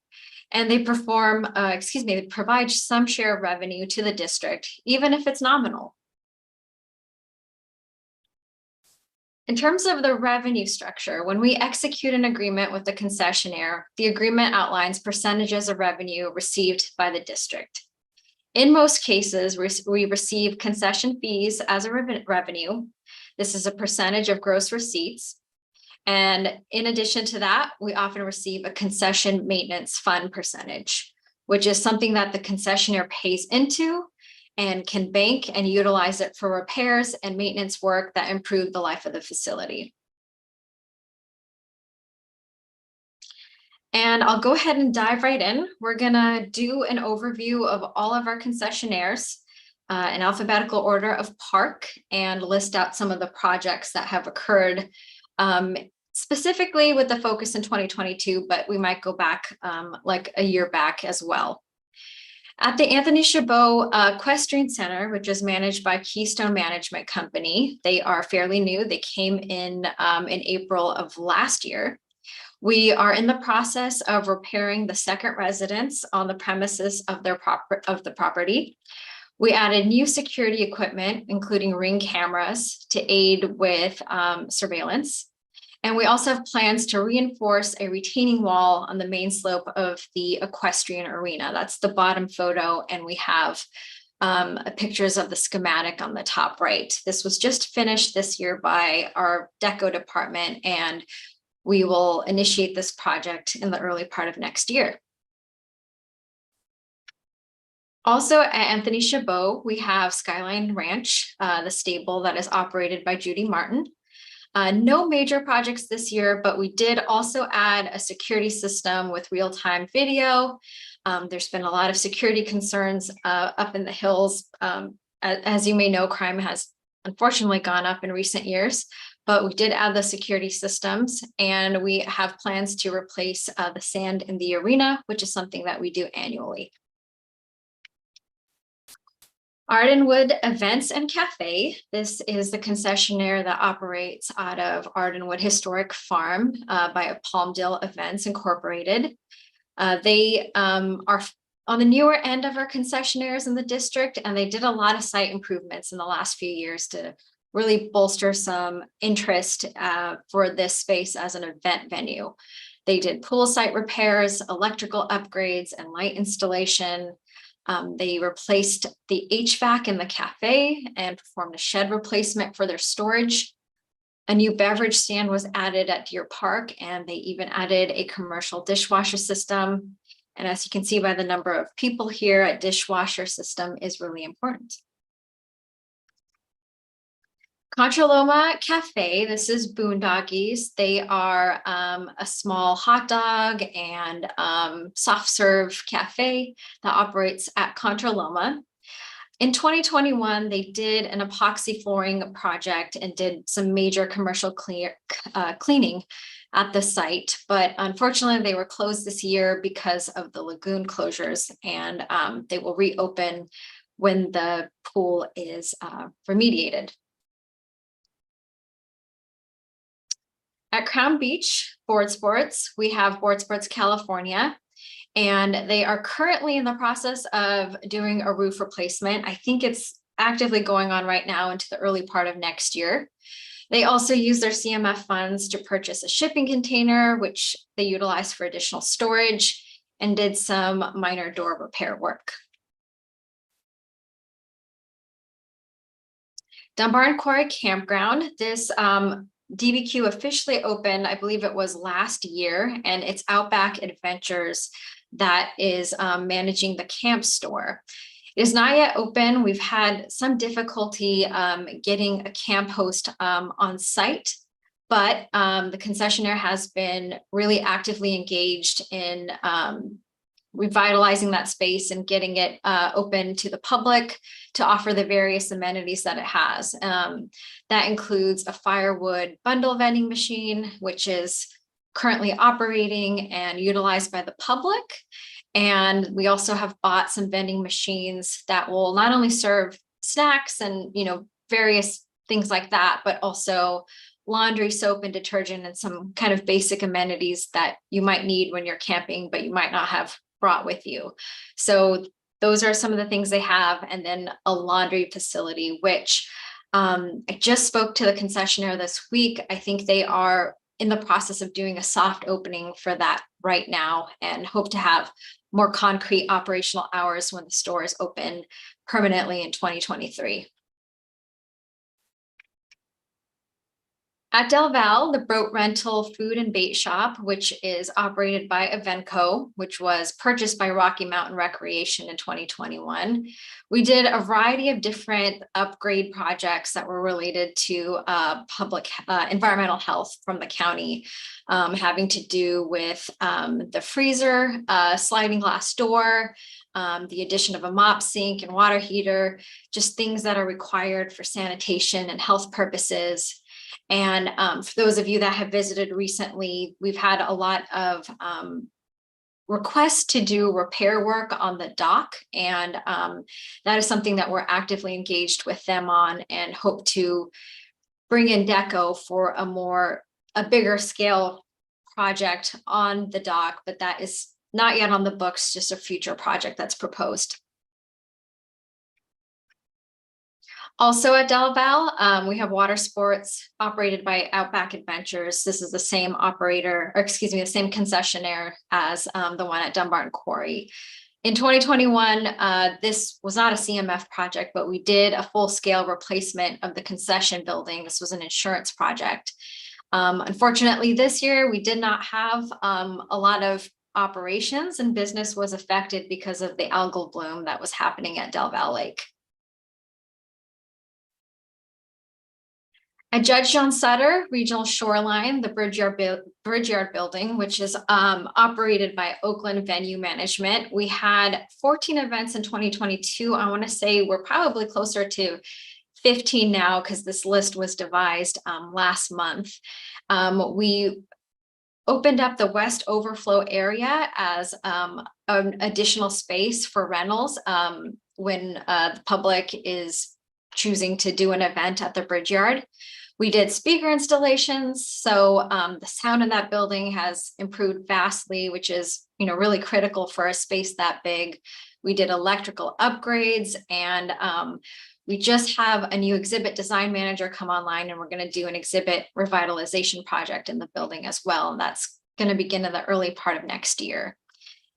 And they they provide some share of revenue to the district, even if it's nominal. In terms of the revenue structure, when we execute an agreement with the concessionaire, the agreement outlines percentages of revenue received by the district. In most cases, we receive concession fees as a revenue. This is a percentage of gross receipts. And in addition to that, we often receive a concession maintenance fund percentage, which is something that the concessionaire pays into and can bank and utilize it for repairs and maintenance work that improve the life of the facility. And I'll go ahead and dive right in. We're gonna do an overview of all of our concessionaires in alphabetical order of park and list out some of the projects that have occurred specifically with the focus in 2022, but we might go back like a year back as well. At the Anthony Chabot Equestrian Center, which is managed by Keystone Management Company, they are fairly new. They came in April of last year. We are in the process of repairing the second residence on the premises of the property. We added new security equipment, including Ring cameras to aid with surveillance. And we also have plans to reinforce a retaining wall on the main slope of the equestrian arena. That's the bottom photo, and we have pictures of the schematic on the top right. This was just finished this year by our Deco department, and we will initiate this project in the early part of next year. Also at Anthony Chabot, we have Skyline Ranch, the stable that is operated by Judy Martin. No major projects this year, but we did also add a security system with real-time video. There's been a lot of security concerns up in the hills. As you may know, crime has unfortunately gone up in recent years, but we did add the security systems, and we have plans to replace the sand in the arena, which is something that we do annually. Ardenwood Events and Cafe. This is the concessionaire that operates out of Ardenwood Historic Farm by Palmdale Events Incorporated. They are on the newer end of our concessionaires in the district, and they did a lot of site improvements in the last few years to really bolster some interest for this space as an event venue. They did pool site repairs, electrical upgrades, and light installation. They replaced the HVAC in the cafe and performed a shed replacement for their storage. A new beverage stand was added at Deer Park, and they even added a commercial dishwasher system. And as you can see by the number of people here, a dishwasher system is really important. Contra Loma Cafe, this is Boondoggies. They are a small hot dog and soft serve cafe that operates at Contra Loma. In 2021, they did an epoxy flooring project and did some major commercial cleaning at the site, but unfortunately they were closed this year because of the lagoon closures, and they will reopen when the pool is remediated. At Crown Beach Board Sports, we have Board Sports California, and they are currently in the process of doing a roof replacement. I think it's actively going on right now into the early part of next year. They also use their CMF funds to purchase a shipping container, which they utilized for additional storage, and did some minor door repair work. Dunbar and Quarry Campground. This DBQ officially opened, I believe it was last year, and it's Outback Adventures that is managing the camp store. It is not yet open. We've had some difficulty getting a camp host on site, but the concessionaire has been really actively engaged in revitalizing that space and getting it open to the public to offer the various amenities that it has. That includes a firewood bundle vending machine, which is currently operating and utilized by the public. And we also have bought some vending machines that will not only serve snacks and, you know, various things like that, but also laundry, soap, and detergent, and some kind of basic amenities that you might need when you're camping, but you might not have brought with you. So those are some of the things they have. And then a laundry facility, which I just spoke to the concessionaire this week. I think they are in the process of doing a soft opening for that right now, and hope to have more concrete operational hours when the store is open permanently in 2023. At Del Val, the boat rental food and bait shop, which is operated by Evenco, which was purchased by Rocky Mountain Recreation in 2021. We did a variety of different upgrade projects that were related to public environmental health from the county, having to do with the freezer, sliding glass door, the addition of a mop sink and water heater, just things that are required for sanitation and health purposes. And for those of you that have visited recently, we've had a lot of requests to do repair work on the dock. And that is something that we're actively engaged with them on, and hope to bring in Deco for a bigger scale project on the dock, but that is not yet on the books, just a future project that's proposed. Also at Del Val, we have water sports operated by Outback Adventures. This is the same operator, or excuse me, the same concessionaire as the one at Dunbar and Quarry. In 2021, this was not a CMF project, but we did a full-scale replacement of the concession building. This was an insurance project. Unfortunately, this year we did not have a lot of operations, and business was affected because of the algal bloom that was happening at Del Val Lake. At Judge John Sutter Regional Shoreline, the Bridge Yard building, which is operated by Oakland Venue Management. We had 14 events in 2022. I want to say we're probably closer to 15 now because this list was devised last month. We opened up the West Overflow area as an additional space for rentals when the public is choosing to do an event at the Bridge Yard. We did speaker installations, so the sound in that building has improved vastly, which is, really critical for a space that big. We did electrical upgrades, and we just have a new exhibit design manager come online, and we're going to do an exhibit revitalization project in the building as well, and that's going to begin in the early part of next year.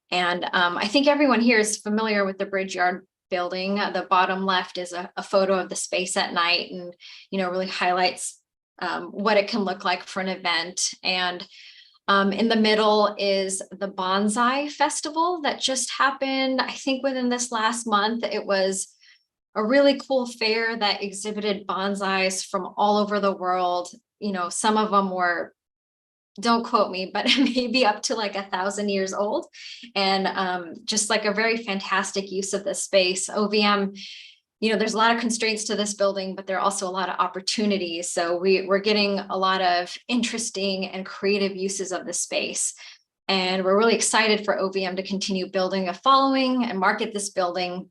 And I think everyone here is familiar with the Bridge Yard building. The bottom left is a photo of the space at night, and really highlights what it can look like for an event. And in the middle is the Bonsai Festival that just happened, I think within this last month. It was a really cool fair that exhibited bonsais from all over the world. Some of them were, don't quote me, but maybe up to like 1,000 years old, and just like a very fantastic use of this space. OVM, there's a lot of constraints to this building, but there are also a lot of opportunities. So we're getting a lot of interesting and creative uses of the space, and we're really excited for OVM to continue building a following and market this building.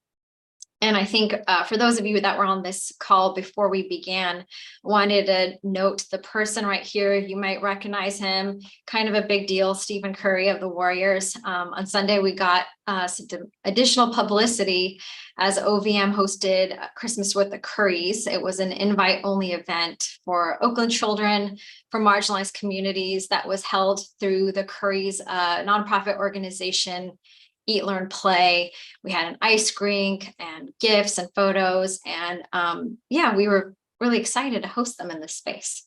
And I think for those of you that were on this call before we began, wanted to note the person right here. You might recognize him, kind of a big deal, Stephen Curry of the Warriors. On Sunday, we got some additional publicity as OVM hosted Christmas with the Currys. It was an invite-only event for Oakland children from marginalized communities that was held through the Currys nonprofit organization, Eat, Learn, Play. We had an ice rink and gifts and photos, and we were really excited to host them in this space.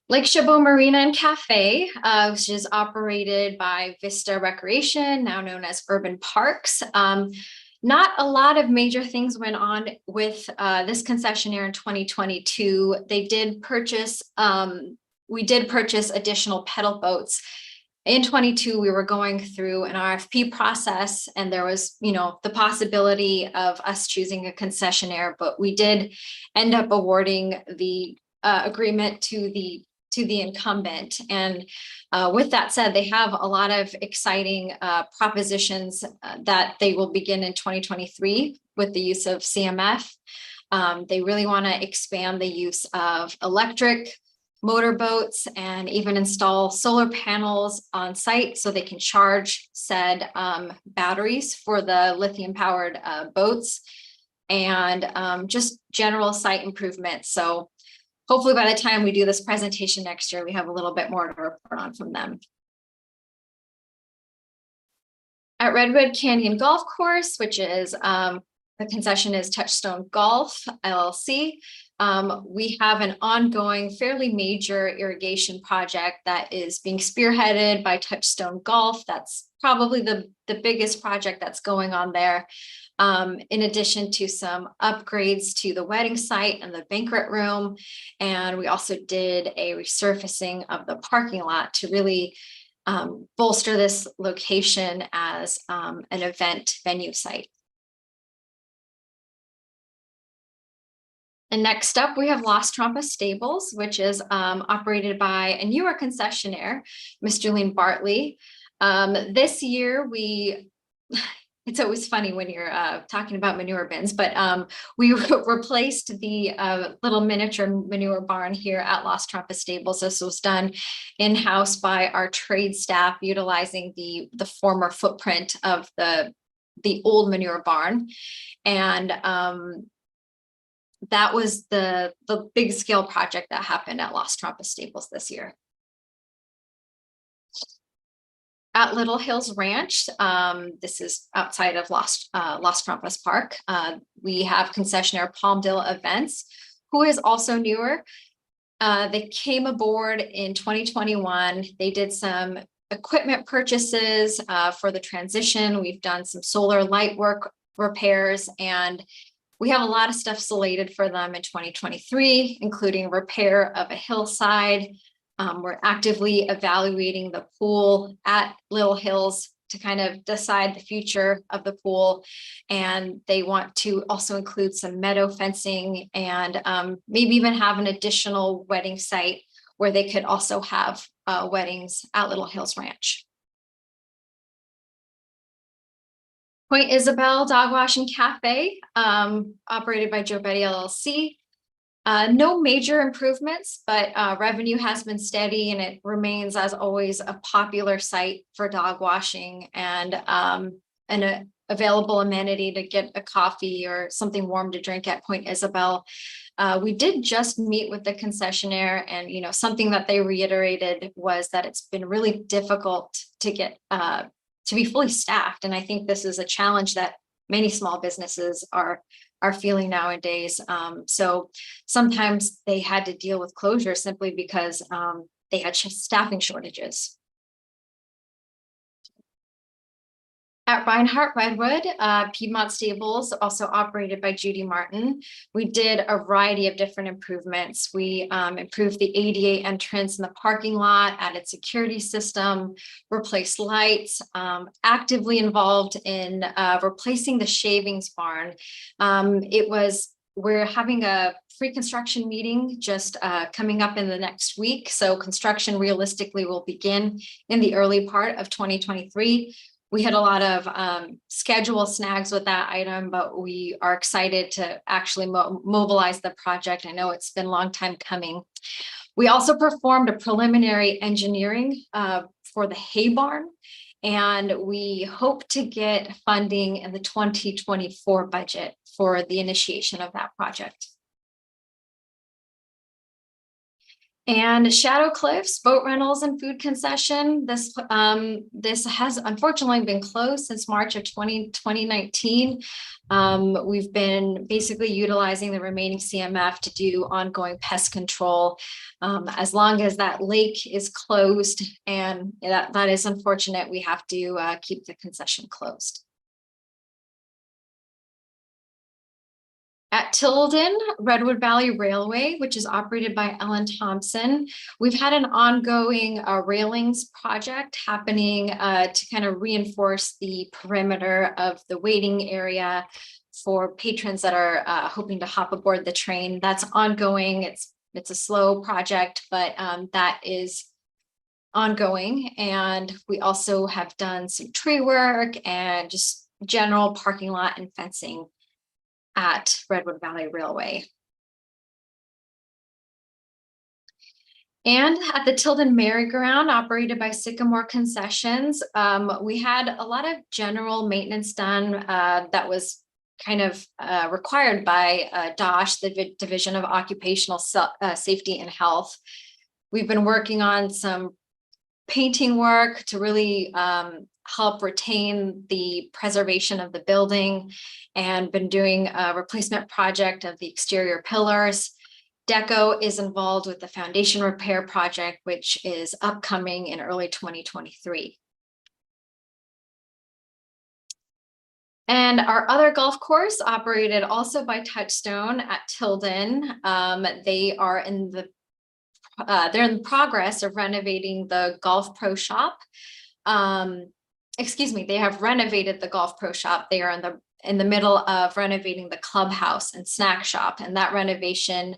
Lake Chabot Marina and Cafe, which is operated by Vista Recreation, now known as Urban Parks. Not a lot of major things went on with this concessionaire in 2022. They did purchase, we did purchase additional pedal boats. In 22, we were going through an RFP process, and there was, the possibility of us choosing a concessionaire, but we did end up awarding the agreement to the incumbent. And with that said, they have a lot of exciting propositions that they will begin in 2023 with the use of CMF. They really want to expand the use of electric motorboats and even install solar panels on site so they can charge said batteries for the lithium powered boats, and just general site improvements. So hopefully by the time we do this presentation next year, we have a little bit more to report on from them. At Redwood Canyon Golf Course, which is the concession is Touchstone Golf LLC. We have an ongoing, fairly major irrigation project that is being spearheaded by Touchstone Golf. That's probably the biggest project that's going on there. In addition to some upgrades to the wedding site and the banquet room. And we also did a resurfacing of the parking lot to really bolster this location as an event venue site. And next up, we have Las Trampas Stables, which is operated by a newer concessionaire, Miss Julene Bartley. This year, it's always funny when you're talking about manure bins, but we replaced the little miniature manure barn here at Las Trampas Stables. This was done in-house by our trade staff, utilizing the former footprint of the old manure barn. And that was the big scale project that happened at Las Trampas Stables this year. At Little Hills Ranch, this is outside of Las Trampas Park. We have concessionaire Palmdale Events, who is also newer. They came aboard in 2021. They did some equipment purchases for the transition. We've done some solar light work repairs, and we have a lot of stuff slated for them in 2023, including repair of a hillside. We're actively evaluating the pool at Little Hills to kind of decide the future of the pool. And they want to also include some meadow fencing and maybe even have an additional wedding site where they could also have weddings at Little Hills Ranch. Point Isabel Dog Wash and Cafe, operated by Joe Betty LLC. No major improvements, but revenue has been steady and it remains, as always, a popular site for dog washing and an available amenity to get a coffee or something warm to drink at Point Isabel. We did just meet with the concessionaire, and something that they reiterated was that it's been really difficult to get to be fully staffed, and I think this is a challenge that many small businesses are feeling nowadays. So sometimes they had to deal with closure simply because they had staffing shortages. At Reinhardt Redwood, Piedmont Stables, also operated by Judy Martin, we did a variety of different improvements. We improved the ADA entrance in the parking lot, added security system, replaced lights, actively involved in replacing the shavings barn. We're having a pre-construction meeting just coming up in the next week. So construction realistically will begin in the early part of 2023. We had a lot of schedule snags with that item, but we are excited to actually mobilize the project. I know it's been a long time coming. We also performed a preliminary engineering for the hay barn, and we hope to get funding in the 2024 budget for the initiation of that project. And Shadow Cliffs Boat Rentals and Food Concession. This has unfortunately been closed since March of 2019. We've been basically utilizing the remaining CMF to do ongoing pest control as long as that lake is closed, and that is unfortunate. We have to keep the concession closed. At Tilden, Redwood Valley Railway, which is operated by Ellen Thompson, we've had an ongoing railings project happening to kind of reinforce the perimeter of the waiting area for patrons that are hoping to hop aboard the train. That's ongoing. It's a slow project, but that is ongoing. And we also have done some tree work and just general parking lot and fencing at Redwood Valley Railway. And at the Tilden Merry-Go-Round, operated by Sycamore Concessions, we had a lot of general maintenance done that was kind of required by DOSH, the Division of Occupational Safety and Health. We've been working on some painting work to really help retain the preservation of the building, and been doing a replacement project of the exterior pillars. Deco is involved with the foundation repair project, which is upcoming in early 2023. And our other golf course, operated also by Touchstone at Tilden, they are in the they're in the progress of renovating the Golf Pro Shop. Excuse me, they have renovated the Golf Pro Shop. They are in the middle of renovating the clubhouse and snack shop, and that renovation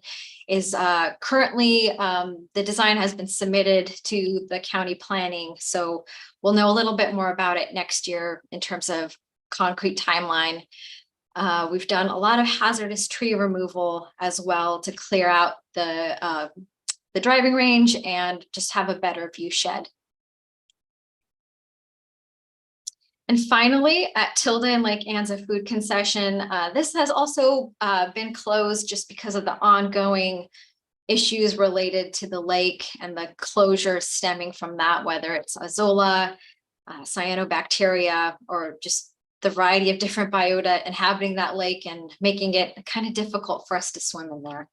is currently, the design has been submitted to the county planning. So we'll know a little bit more about it next year in terms of concrete timeline. We've done a lot of hazardous tree removal as well to clear out the driving range and just have a better view shed. And finally, at Tilden Lake Anza Food Concession, this has also been closed just because of the ongoing issues related to the lake and the closure stemming from that, whether it's Azolla, cyanobacteria, or just the variety of different biota inhabiting that lake and making it kind of difficult for us to swim in there.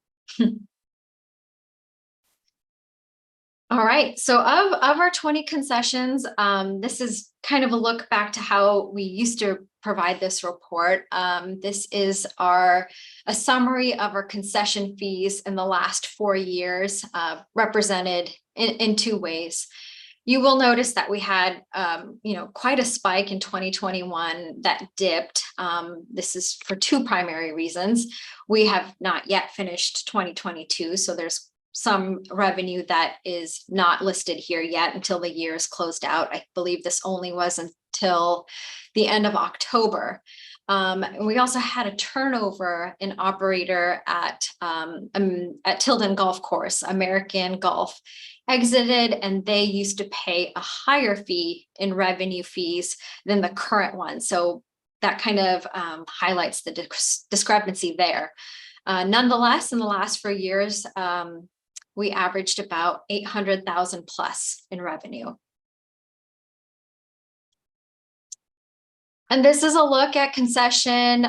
All right, so of our 20 concessions, this is kind of a look back to how we used to provide this report. This is a summary of our concession fees in the last 4 years, represented in 2 ways. You will notice that we had, quite a spike in 2021 that dipped. This is for 2 primary reasons. We have not yet finished 2022, so there's some revenue that is not listed here yet until the year is closed out. I believe this only was until the end of October. And we also had a turnover in operator at Tilden Golf Course. American Golf exited, and they used to pay a higher fee in revenue fees than the current one. So that kind of highlights the discrepancy there. Nonetheless, in the last 4 years, we averaged about 800,000 plus in revenue. And this is a look at concession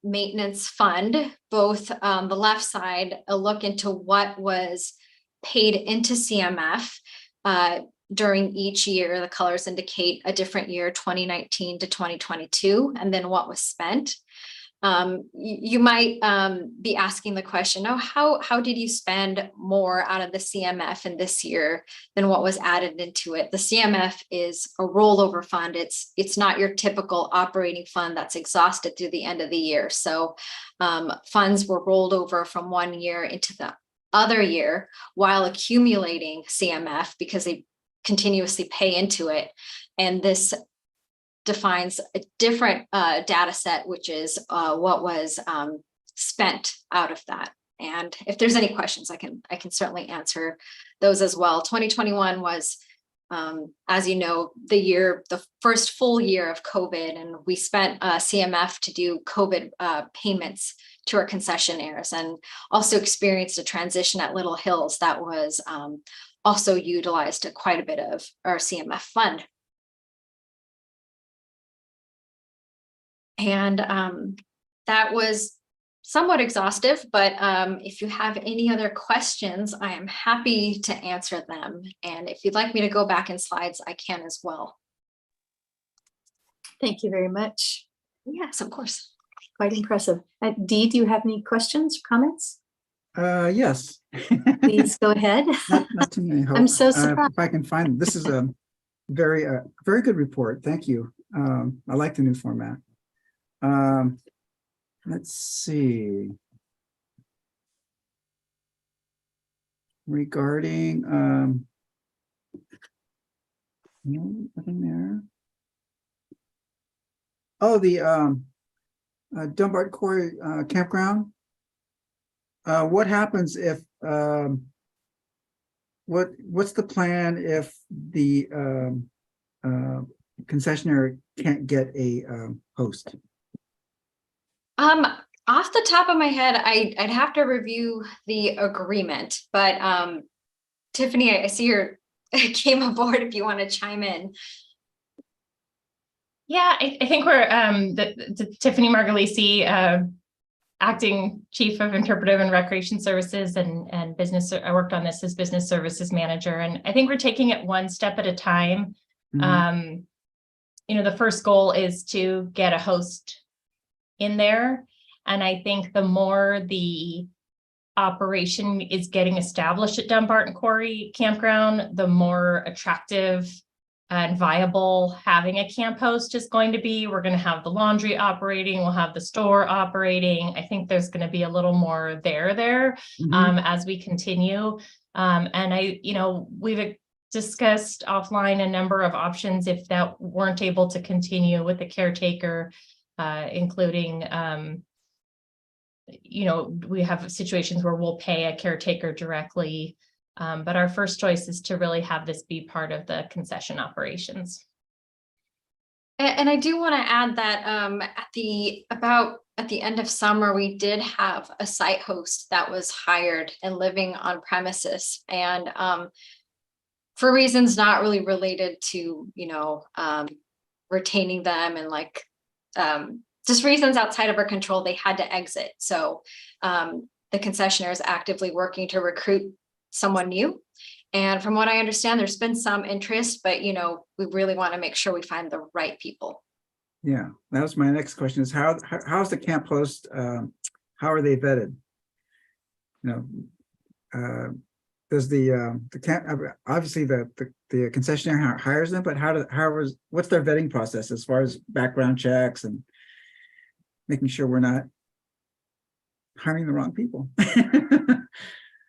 maintenance fund, both the left side, a look into what was paid into CMF during each year. The colors indicate a different year, 2019 to 2022, and then what was spent. You might be asking the question, oh, how did you spend more out of the CMF in this year than what was added into it? The CMF is a rollover fund. It's not your typical operating fund that's exhausted through the end of the year. So funds were rolled over from one year into the other year while accumulating CMF because they continuously pay into it. And this defines a different data set, which is what was spent out of that. And if there's any questions, I can certainly answer those as well. 2021 was, as you know, the first full year of COVID, and we spent CMF to do COVID payments to our concessionaires, and also experienced a transition at Little Hills that was also utilized quite a bit of our CMF fund. And that was somewhat exhaustive, but if you have any other questions, I am happy to answer them. And if you'd like me to go back in slides, I can as well. Thank you very much. Yes, of course. Quite impressive. Dee, do you have any questions, comments? Yes. Please go ahead. Not too many. I'm so surprised. If I can find, this is a very good report. Thank you. I like the new format. Let's see. Regarding, no, nothing there. Oh, the Dunbar Quarry campground. What happens if, what's the plan if the concessionaire can't get a host? Off the top of my head, I'd have to review the agreement, but Tiffany, I see you came aboard if you want to chime in. Yeah, I think we're Tiffany Margalisi, acting Chief of Interpretive and Recreation Services and business. I worked on this as Business Services Manager, and I think we're taking it one step at a time. Mhm. The first goal is to get a host in there. And I think the more the operation is getting established at Dumbarton Quarry Campground, the more attractive and viable having a camp host is going to be. We're going to have the laundry operating, we'll have the store operating. I think there's going to be a little more there as we continue. And we've discussed offline a number of options if that weren't able to continue with the caretaker, including we have situations where we'll pay a caretaker directly, but our first choice is to really have this be part of the concession operations. And I do want to add that at the end of summer, we did have a site host that was hired and living on premises, and for reasons not really related to retaining them and just reasons outside of our control, they had to exit. So the concessionaire is actively working to recruit someone new. And from what I understand, there's been some interest, but we really want to make sure we find the right people. Yeah, that was my next question is how's the camp host, how are they vetted? Does the camp, obviously the concessionaire hires them, but what's their vetting process as far as background checks and making sure we're not hiring the wrong people?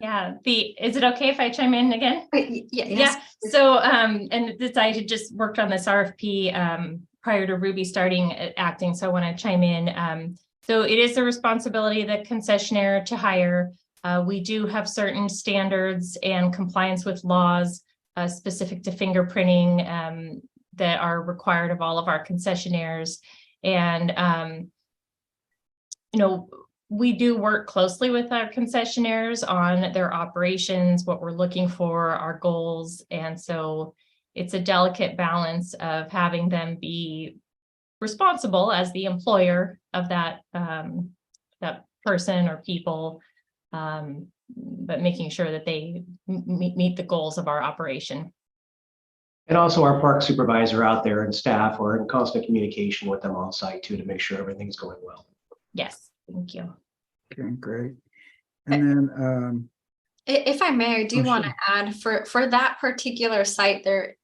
Yeah, is it okay if I chime in again? Yes. So, and this, I had just worked on this RFP prior to Ruby starting acting, so I want to chime in. So it is the responsibility of the concessionaire to hire. We do have certain standards and compliance with laws specific to fingerprinting that are required of all of our concessionaires. And, we do work closely with our concessionaires on their operations, what we're looking for, our goals. And so it's a delicate balance of having them be responsible as the employer of that person or people, but making sure that they meet the goals of our operation. And also our park supervisor out there and staff are in constant communication with them on site too, to make sure everything's going well. Yes, thank you. Okay, great. And then If I may, I do Oh, want sure. to add for that particular site, there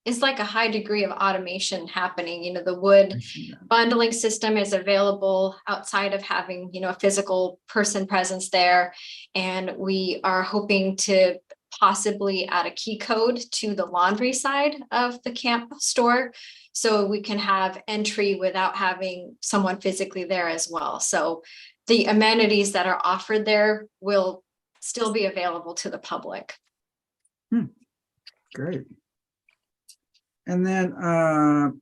is like a high degree of automation happening. The wood bundling system is available outside of having, a physical person presence there. And we are hoping to possibly add a key code to the laundry side of the camp store, so we can have entry without having someone physically there as well. So the amenities that are offered there will still be available to the public. Great. And then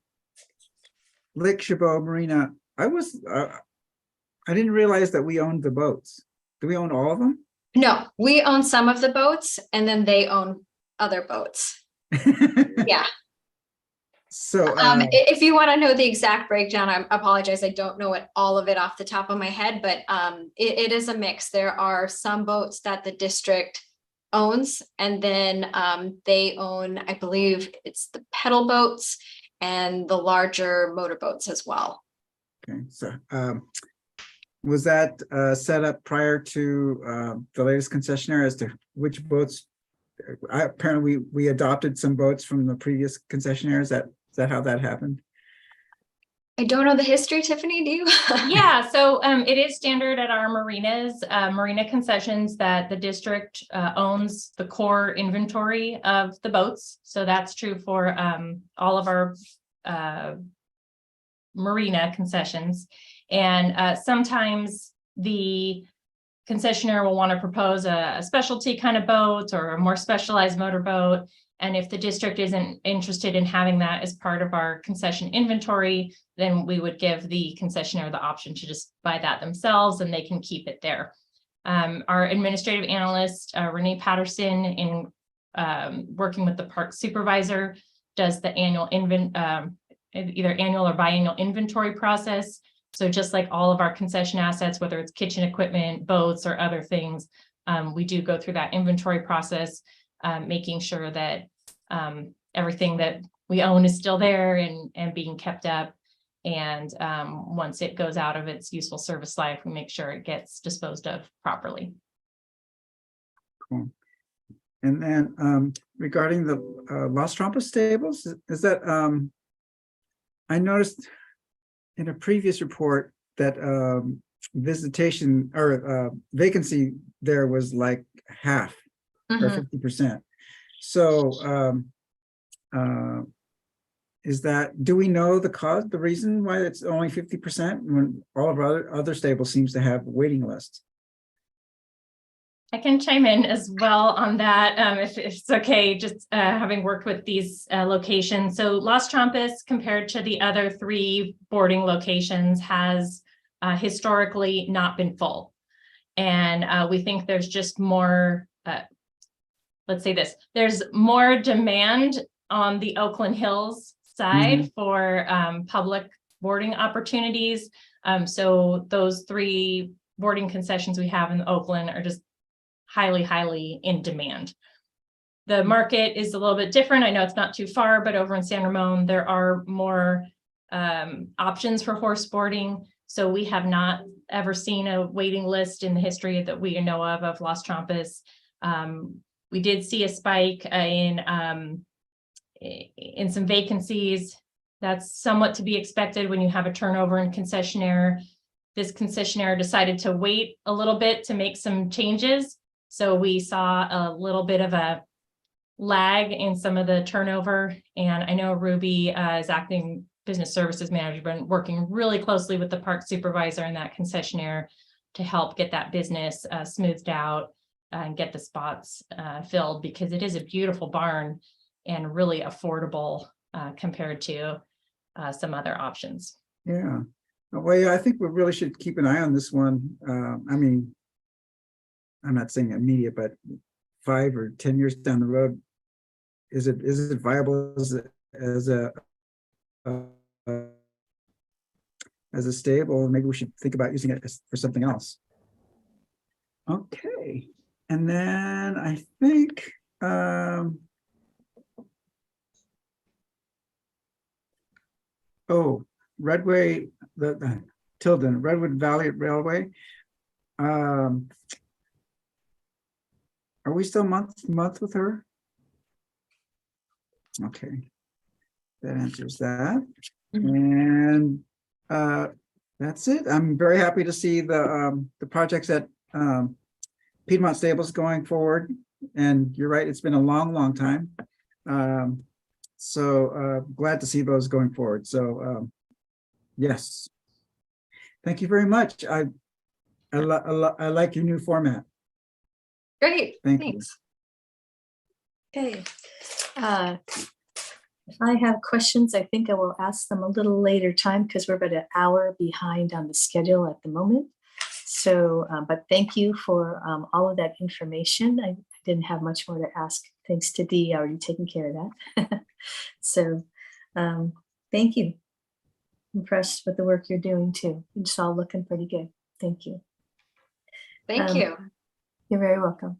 Lake Chabot Marina, I didn't realize that we owned the boats. Do we own all of them? No, we own some of the boats and then they own other boats. Yeah. So If you want to know the exact breakdown, I apologize. I don't know all of it off the top of my head, but it is a mix. There are some boats that the district owns, and then they own, I believe it's the pedal boats and the larger motorboats as well. okay, so was that set up prior to the latest concessionaire as to which boats? Apparently we adopted some boats from the previous concessionaire. Is that how that happened? I don't know the history, Tiffany, do you? Yeah, so it is standard at our marinas, marina concessions, that the district owns the core inventory of the boats. So that's true for all of our marina concessions. And sometimes the concessionaire will want to propose a specialty kind of boat or a more specialized motorboat. And if the district isn't interested in having that as part of our concession inventory, then we would give the concessionaire the option to just buy that themselves and they can keep it there. Our administrative analyst, Renee Patterson, in working with the park supervisor, does the annual either annual or biannual inventory process. So just like all of our concession assets, whether it's kitchen equipment, boats, or other things, we do go through that inventory process, making sure that everything that we own is still there and being kept up. And once it goes out of its useful service life, we make sure it gets disposed of properly. Cool. And then regarding the Las Trampas stables, is that I noticed in a previous report that visitation or vacancy there was like half or 50%. So is that, do we know the reason why it's only 50% when all of our other stables seems to have waiting lists? I can chime in as well on that, if it's okay, just having worked with these locations. So Las Trampas, compared to the other 3 boarding locations, has historically not been full. And we think there's just more, let's say this, there's more demand on the Oakland Hills side for public boarding opportunities. So those 3 boarding concessions we have in Oakland are just highly in demand. The market is a little bit different. I know it's not too far, but over in San Ramon, there are more options for horse boarding. So we have not ever seen a waiting list in the history that we know of Las Trampas. We did see a spike in some vacancies. That's somewhat to be expected when you have a turnover in concessionaire. This concessionaire decided to wait a little bit to make some changes. So we saw a little bit of a lag in some of the turnover. And I know Ruby is acting business services manager, been working really closely with the park supervisor and that concessionaire to help get that business smoothed out and get the spots filled, because it is a beautiful barn and really affordable compared to some other options. Yeah. Well, yeah, I think we really should keep an eye on this one. I mean, I'm not saying immediate, but 5 or 10 years down the road, is it viable as a stable? Maybe we should think about using it for something else. Okay, and then I think Redway, the Tilden Redwood Valley Railway. Are we still month with her? Okay, that answers that. And that's it. I'm very happy to see the projects at Piedmont Stables going forward. And you're right, it's been a long time. So glad to see those going forward. So yes, thank you very much. I like your new format. Great, Thanks. Okay. If I have questions, I think I will ask them a little later time because we're about an hour behind on the schedule at the moment. So, but thank you for all of that information. I didn't have much more to ask. Thanks to Dee, already taking care of that. So, thank you. Impressed with the work you're doing too. It's all looking pretty good. Thank you. thank you. You're very welcome.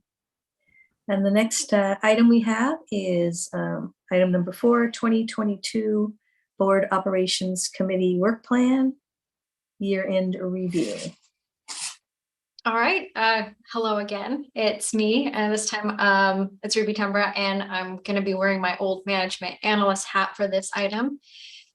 And the next item we have is item number 4, 2022 Board Operations Committee Work Plan, Year-End Review. All right, hello again. It's me, and this time it's Ruby Tumbra, and I'm going to be wearing my old management analyst hat for this item.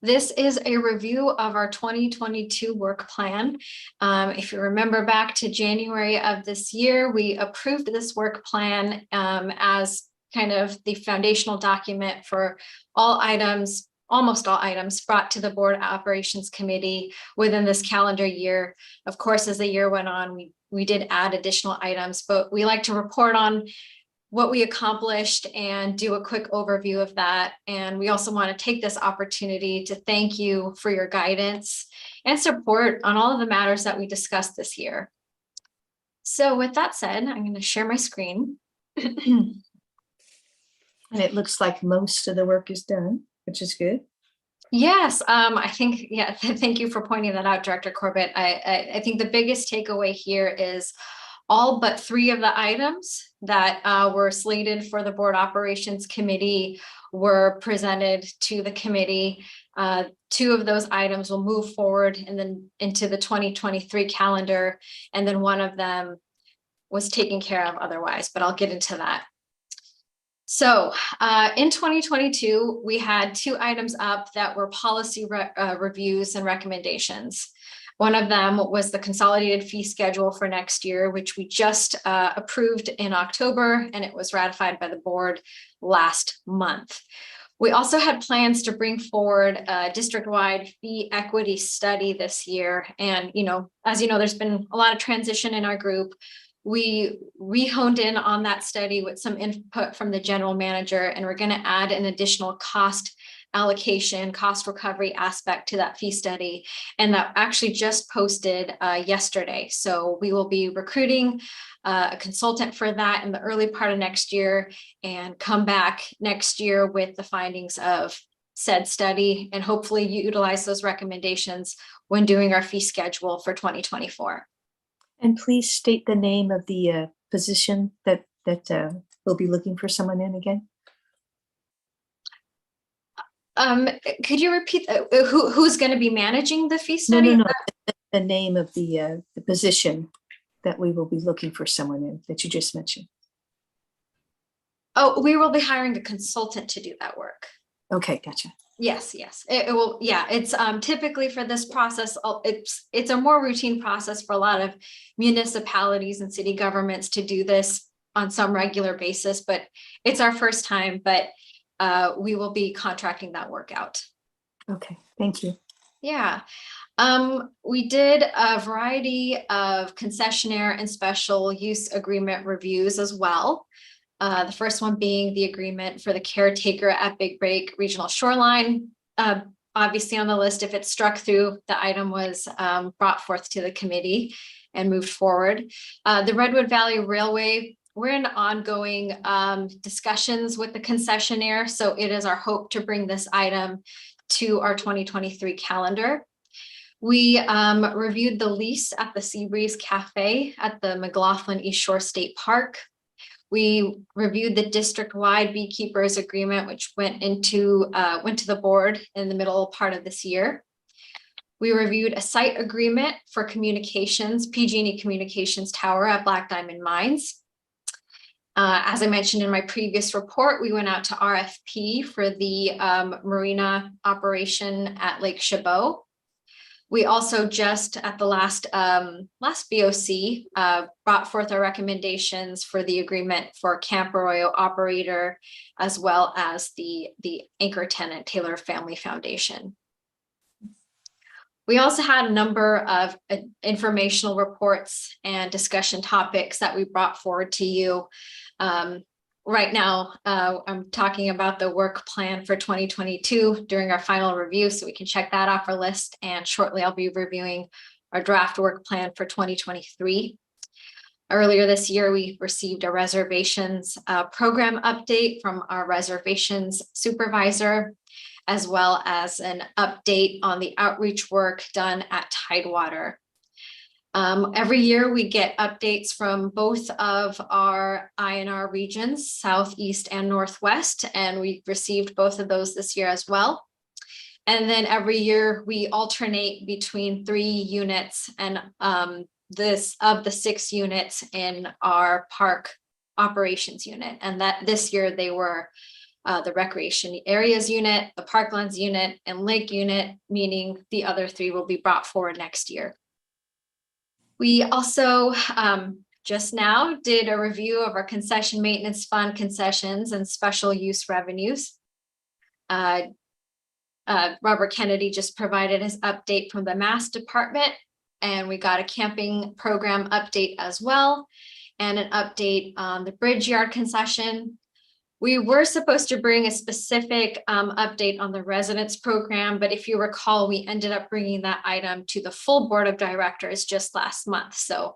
This is a review of our 2022 work plan. If you remember back to January of this year, we approved this work plan as kind of the foundational document for all items, almost all items brought to the Board Operations Committee within this calendar year. Of course, as the year went on, we did add additional items, but we like to report on what we accomplished and do a quick overview of that. And we also want to take this opportunity to thank you for your guidance and support on all of the matters that we discussed this year. So with that said, I'm going to share my screen. And it looks like most of the work is done, which is good. Yes, I think, yeah, thank you for pointing that out, Director Corbett. I think the biggest takeaway here is all but 3 of the items that were slated for the Board Operations Committee were presented to the committee. 2 of those items will move forward and then into the 2023 calendar, and then 1 of them was taken care of otherwise, but I'll get into that. So in 2022, we had 2 items up that were policy reviews and recommendations. One of them was the consolidated fee schedule for next year, which we just approved in October, and it was ratified by the board last month. We also had plans to bring forward a district-wide fee equity study this year. And, as you know, there's been a lot of transition in our group. We honed in on that study with some input from the general manager, and we're going to add an additional cost allocation, cost recovery aspect to that fee study. And that actually just posted yesterday. So we will be recruiting a consultant for that in the early part of next year and come back next year with the findings of said study and hopefully utilize those recommendations when doing our fee schedule for 2024. And please state the name of the position that will we'll be looking for someone in again? Could you repeat, who's going to be managing the fee No, study? no, no. The name of the position that we will be looking for someone in that you just mentioned. Oh, we will be hiring a consultant to do that work. Okay, gotcha. Yes, yes, it will, yeah, it's typically for this process, it's a more routine process for a lot of municipalities and city governments to do this on some regular basis, but it's our first time, but we will be contracting that work out. Okay, thank you. Yeah, we did a variety of concessionaire and special use agreement reviews as well. The first one being the agreement for the caretaker at Big Break Regional Shoreline. Obviously on the list, if it struck through, the item was brought forth to the committee and moved forward. The Redwood Valley Railway, we're in ongoing discussions with the concessionaire, so it is our hope to bring this item to our 2023 calendar. We reviewed the lease at the Seabreeze Cafe at the McLaughlin East Shore State Park. We reviewed the district-wide beekeepers agreement, which went to the board in the middle part of this year. We reviewed a site agreement for communications, PG&E Communications Tower at Black Diamond Mines. As I mentioned in my previous report, we went out to RFP for the marina operation at Lake Chabot. We also just at the last BOC brought forth our recommendations for the agreement for Camp Arroyo operator, as well as the anchor tenant Taylor Family Foundation. We also had a number of informational reports and discussion topics that we brought forward to you. Right now, I'm talking about the work plan for 2022 during our final review, so we can check that off our list. And shortly, I'll be reviewing our draft work plan for 2023. Earlier this year, we received a reservations program update from our reservations supervisor, as well as an update on the outreach work done at Tidewater. Every year we get updates from both of our INR regions, Southeast and Northwest, and we received both of those this year as well. And then every year we alternate between 3 units and this of the 6 units in our park operations unit. And that this year they were the recreation areas unit, the parklands unit, and lake unit, meaning the other 3 will be brought forward next year. We also just now did a review of our concession maintenance fund concessions and special use revenues. Robert Kennedy just provided his update from the Mass Department, and we got a camping program update as well, and an update on the Bridge Yard concession. We were supposed to bring a specific update on the residence program, but if you recall, we ended up bringing that item to the full board of directors just last month. So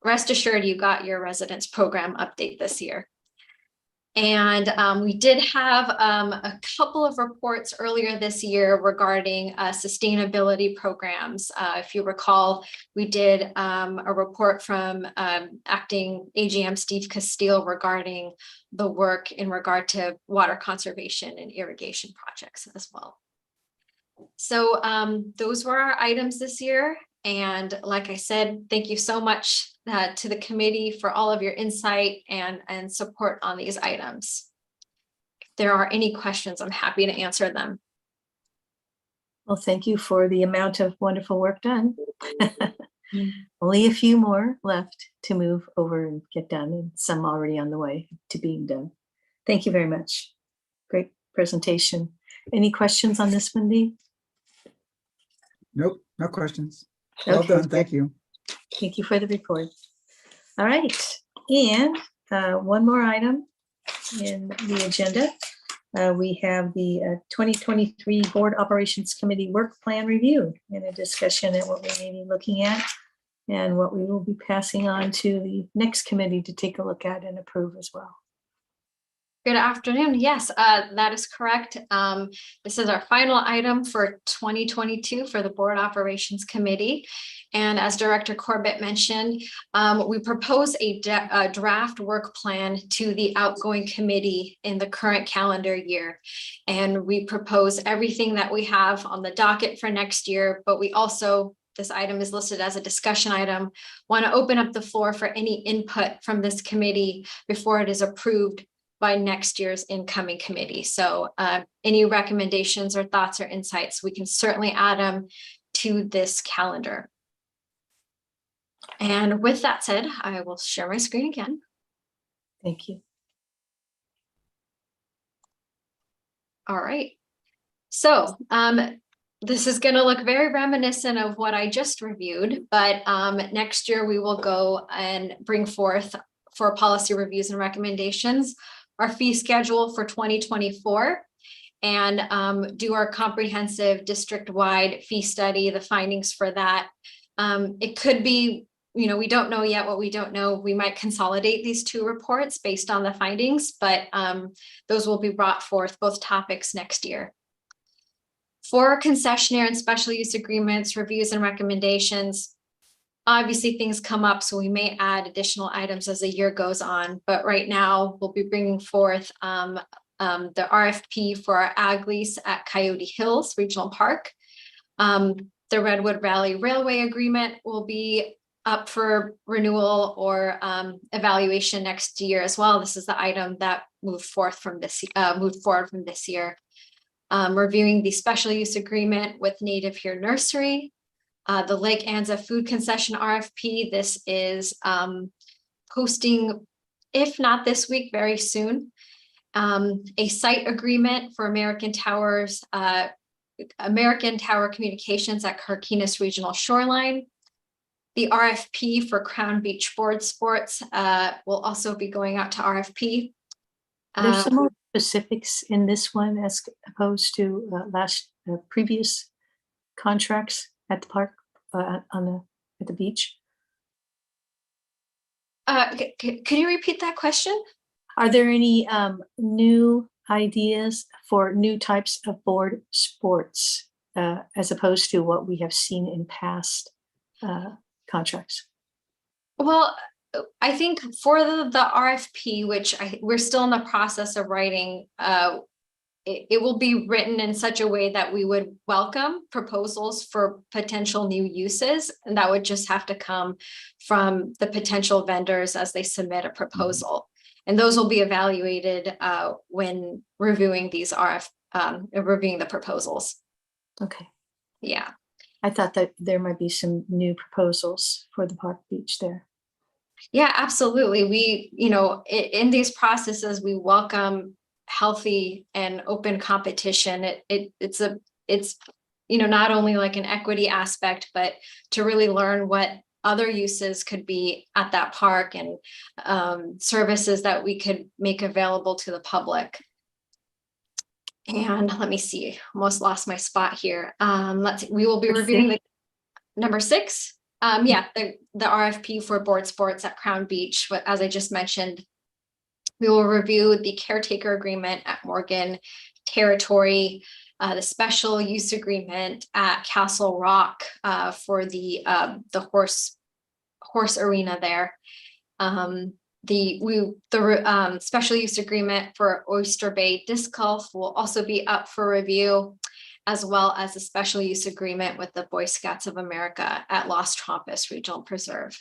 rest assured you got your residence program update this year. And we did have a couple of reports earlier this year regarding sustainability programs. If you recall, we did a report from acting AGM Steve Castile regarding the work in regard to water conservation and irrigation projects as well. So those were our items this year. And like I said, thank you so much to the committee for all of your insight and support on these items. If there are any questions, I'm happy to answer them. Well, thank you for the amount of wonderful work done. Only a few more left to move over and get done, and some already on the way to being done. Thank you very much. Great presentation. Any questions on this one, Dee? Nope, no questions. Well Okay. done, thank you. Thank you for the report. All right, and one more item in the agenda. We have the 2023 Board Operations Committee Work Plan Review and a discussion at what we may be looking at and what we will be passing on to the next committee to take a look at and approve as well. Good afternoon. Yes, that is correct. This is our final item for 2022 for the Board Operations Committee. And as Director Corbett mentioned, we propose a draft work plan to the outgoing committee in the current calendar year. And we propose everything that we have on the docket for next year, but we also, this item is listed as a discussion item, want to open up the floor for any input from this committee before it is approved by next year's incoming committee. So any recommendations or thoughts or insights, we can certainly add them to this calendar. And with that said, I will share my screen again. Thank you. All right. So this is going to look very reminiscent of what I just reviewed, but next year we will go and bring forth for policy reviews and recommendations our fee schedule for 2024 and do our comprehensive district-wide fee study, the findings for that. It could be, you know, we don't know yet what we don't know. We might consolidate these two reports based on the findings, but those will be brought forth, both topics, next year. For concessionaire and special use agreements, reviews and recommendations, obviously things come up, so we may add additional items as the year goes on, but right now we'll be bringing forth the RFP for our ag lease at Coyote Hills Regional Park. The Redwood Valley Railway Agreement will be up for renewal or evaluation next year as well. This is the item that moved forward from this year. Reviewing the special use agreement with Native Here Nursery. The Lake Anza Food Concession RFP, this is posting, if not this week, very soon. A site agreement for American Tower Communications at Carquinez Regional Shoreline. The RFP for Crown Beach Board Sports will also be going out to RFP. There's some more specifics in this one as opposed to previous contracts at the park, at the beach. Can you repeat that question? Are there any new ideas for new types of board sports as opposed to what we have seen in past contracts? Well, I think for the RFP, which we're still in the process of writing, it will be written in such a way that we would welcome proposals for potential new uses. And that would just have to come from the potential vendors as they submit a proposal. And those will be evaluated when reviewing these reviewing the proposals. Okay. Yeah. I thought that there might be some new proposals for the park beach there. Yeah, absolutely. We, you know, in these processes, we welcome healthy and open competition. It's you know, not only like an equity aspect, but to really learn what other uses could be at that park and services that we could make available to the public. And let me see, almost lost my spot here. We will be reviewing the number 6. The RFP for board sports at Crown Beach. But as I just mentioned, we will review the caretaker agreement at Morgan Territory, the special use agreement at Castle Rock for the horse arena there. The special use agreement for Oyster Bay Disc Golf will also be up for review, as well as a special use agreement with the Boy Scouts of America at Los Trompos Regional Preserve.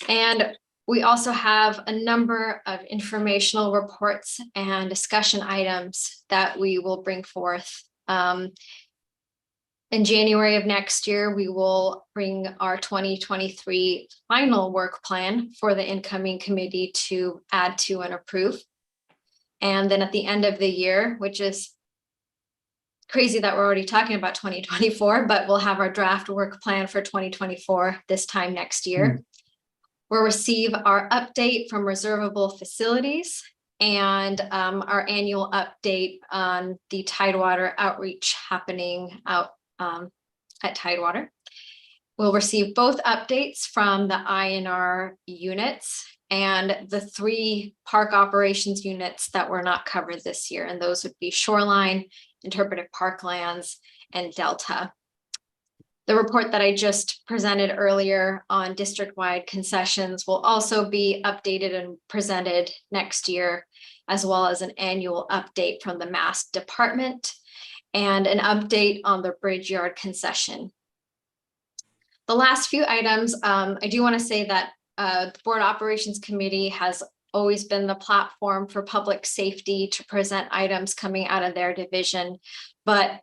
And we also have a number of informational reports and discussion items that we will bring forth. In January of next year, we will bring our 2023 final work plan for the incoming committee to add to and approve. And then at the end of the year, which is crazy that we're already talking about 2024, but we'll have our draft work plan for 2024 this time next year. We'll receive our update from reservable facilities and our annual update on the Tidewater outreach happening out at Tidewater. We'll receive both updates from the INR units and the 3 park operations units that were not covered this year. And those would be Shoreline, Interpretive Parklands, and Delta. The report that I just presented earlier on district-wide concessions will also be updated and presented next year, as well as an annual update from the Mass Department and an update on the Bridge Yard concession. The last few items, I do want to say that the Board Operations Committee has always been the platform for public safety to present items coming out of their division. But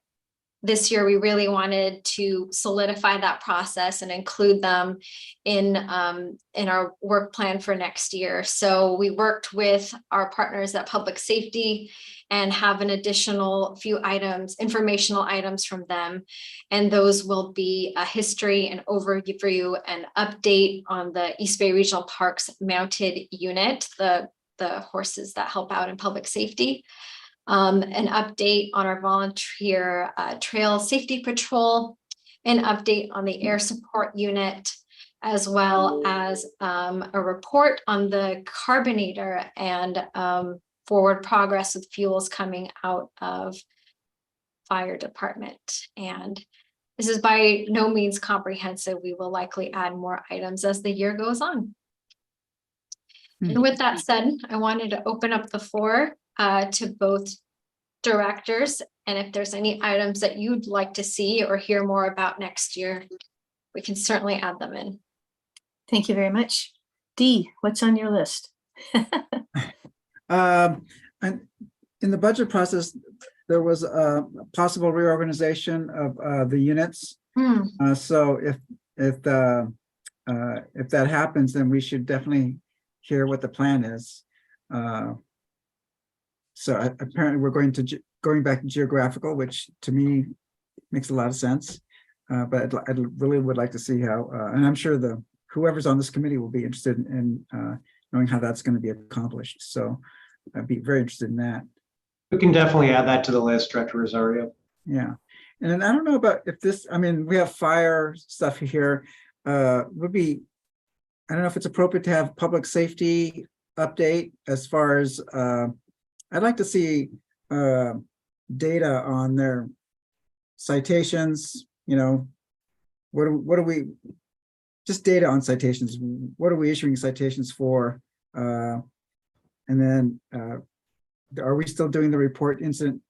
this year, we really wanted to solidify that process and include them in our work plan for next year. So we worked with our partners at Public Safety and have an additional few items, informational items from them. And those will be a history and overview and update on the East Bay Regional Parks mounted unit, the horses that help out in public safety. An update on our volunteer trail safety patrol, an update on the air support unit, as well as a report on the carbonator and forward progress with fuels coming out of fire department. And this is by no means comprehensive. We will likely add more items as the year goes on. And with that said, I wanted to open up the floor to both directors. And if there's any items that you'd like to see or hear more about next year, we can certainly add them in. Thank you very much. Dee, what's on your list? And in the budget process, there was a possible reorganization of the units. So if that happens, then we should definitely hear what the plan is. So apparently we're going back to geographical, which to me makes a lot of sense. But I really would like to see how, and I'm sure whoever's on this committee will be interested in knowing how that's going to be accomplished. So I'd be very interested in that. We can definitely add that to the list, Director Rosario. Yeah. And then I don't know about if this, I mean, we have fire stuff here. I don't know if it's appropriate to have public safety update as far as, I'd like to see data on their citations, what do we, just data on citations. What are we issuing citations for? And then are we still doing the report incident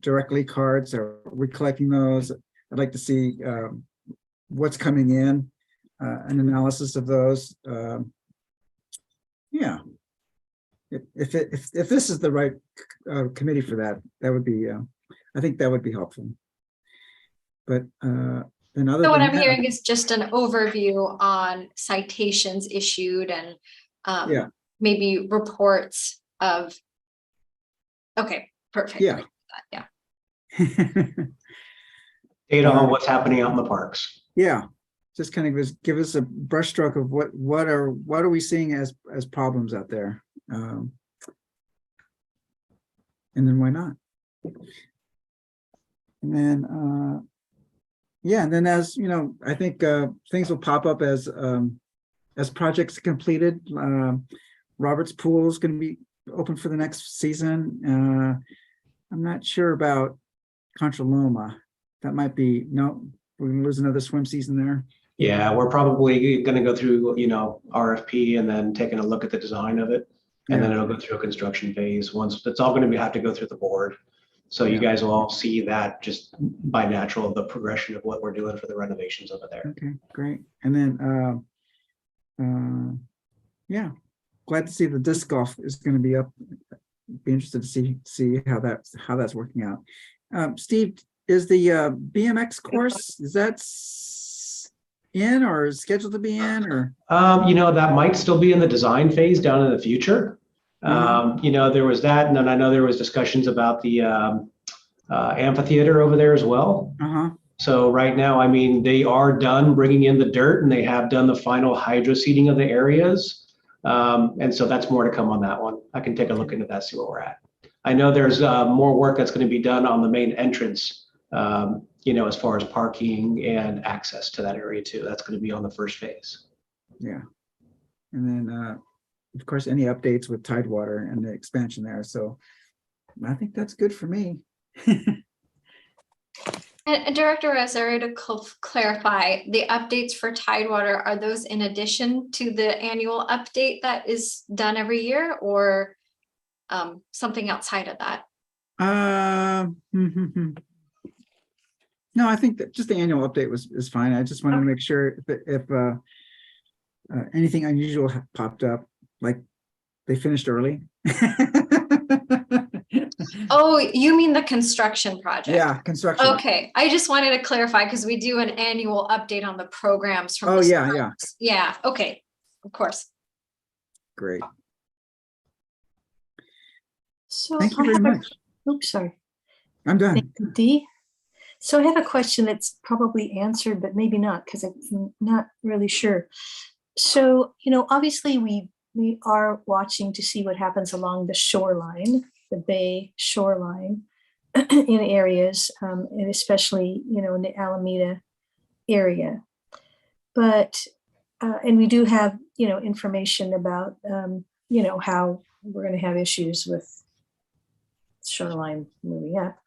directly cards? Are we collecting those? I'd like to see what's coming in, an analysis of those. Yeah. If this is the right committee for that, that would be, I think that would be helpful. But then other So what than I'm that, hearing is just an overview on citations issued and Yeah. maybe reports of. Okay, perfect. Yeah. Yeah. Data on what's happening out in the parks. Yeah, just kind of give us a brushstroke of what are we seeing as problems out there, and then why not? And then yeah, and then as you know, I think things will pop up as projects completed. Robert's Pool is going to be open for the next season. I'm not sure about Contra Loma. That might be, no, we're gonna lose another swim season there. Yeah, we're probably going to go through, RFP and then taking a look at the design of it. And then it'll go through a construction phase. Once it's all going to have to go through the board. So you guys will all see that just by natural, the progression of what we're doing for the renovations over there. Okay, great. And then, yeah, glad to see the disc golf is going to be up. Be interested to see how that's working out. Steve, is the BMX course, is that in or scheduled to be in or? That might still be in the design phase down in the future. There was that, and then I know there was discussions about the amphitheater over there as well. So right now, I mean, they are done bringing in the dirt and they have done the final hydro seeding of the areas. And so that's more to come on that one. I can take a look into that, see where we're at. I know there's more work that's going to be done on the main entrance, as far as parking and access to that area too. That's going to be on the first phase. Yeah. And then, of course, any updates with Tidewater and the expansion there. So I think that's good for me. And Director Rosario, to clarify, the updates for Tidewater, are those in addition to the annual update that is done every year, or something outside of that? No, I think that just the annual update is fine. I just wanted to make sure if anything unusual popped up, like they finished early. Oh, you mean the construction project? Yeah, construction. Okay, I just wanted to clarify because we do an annual update on the programs from. Oh, the yeah, schools. Yeah, okay, of course. Great. So Thank you I very have a- much. Oops, sorry. I'm done. Thank you, Dee. So I have a question that's probably answered, but maybe not, because I'm not really sure. So, obviously we are watching to see what happens along the shoreline, the bay shoreline in areas, and especially, in the Alameda area. But, and we do have, information about, how we're going to have issues with shoreline moving up.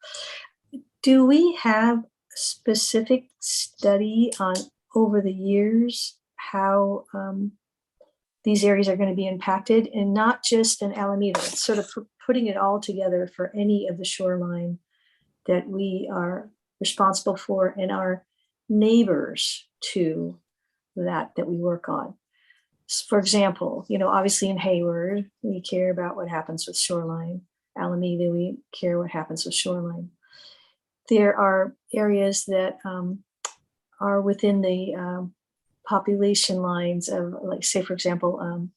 Do we have a specific study on over the years how these areas are going to be impacted, and not just in Alameda, sort of putting it all together for any of the shoreline that we are responsible for and our neighbors to that we work on? For example, obviously in Hayward, we care about what happens with shoreline. Alameda, we care what happens with shoreline. There are areas that are within the population lines of, like, say, for example,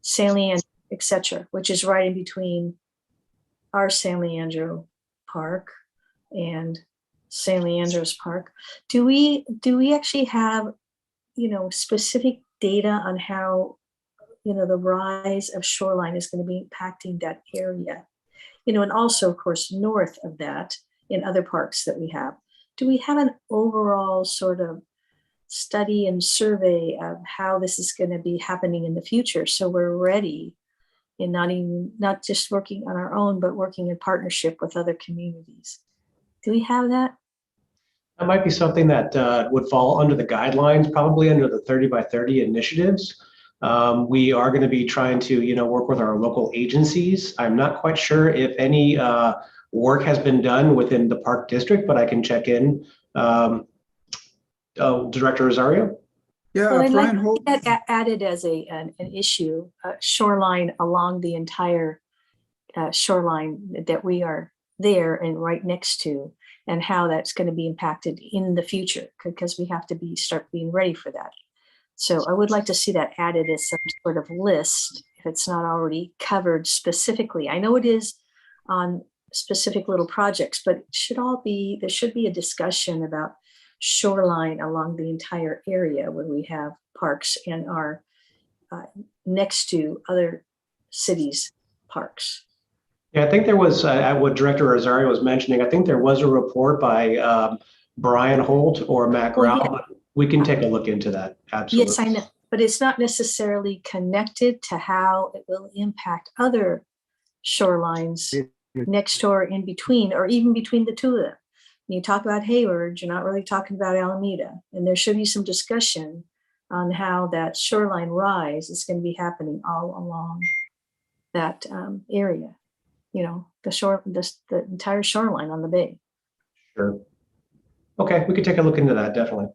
San Leandro, et cetera, which is right in between our San Leandro Park and San Leandro's Park. Do we actually have, specific data on how, the rise of shoreline is going to be impacting that area? And also, of course, north of that, in other parks that we have. Do we have an overall sort of study and survey of how this is going to be happening in the future, so we're ready and not just working on our own, but working in partnership with other communities? Do we have that? That might be something that would fall under the guidelines, probably under the 30 by 30 initiatives. We are going to be trying to, work with our local agencies. I'm not quite sure if any work has been done within the park district, but I can check in. Director Rosario? Yeah, Well, I'd like Brian Holt. that added as an issue, shoreline along the entire shoreline that we are there and right next to, and how that's going to be impacted in the future, because we have to start being ready for that. So I would like to see that added as some sort of list, if it's not already covered specifically. I know it is on specific little projects, but there should be a discussion about shoreline along the entire area where we have parks and are next to other cities' parks. Yeah, I think there was, what Director Rosario was mentioning, I think there was a report by Brian Holt or Matt Grau. yeah. But we can take a look into that, absolutely. Yes, I know, but it's not necessarily connected to how it will impact other shorelines next door, in between, or even between the two of them. When you talk about Hayward, you're not really talking about Alameda, and there should be some discussion on how that shoreline rise is going to be happening all along that area. The entire shoreline on the bay. Sure. Okay, we could take a look into that, definitely.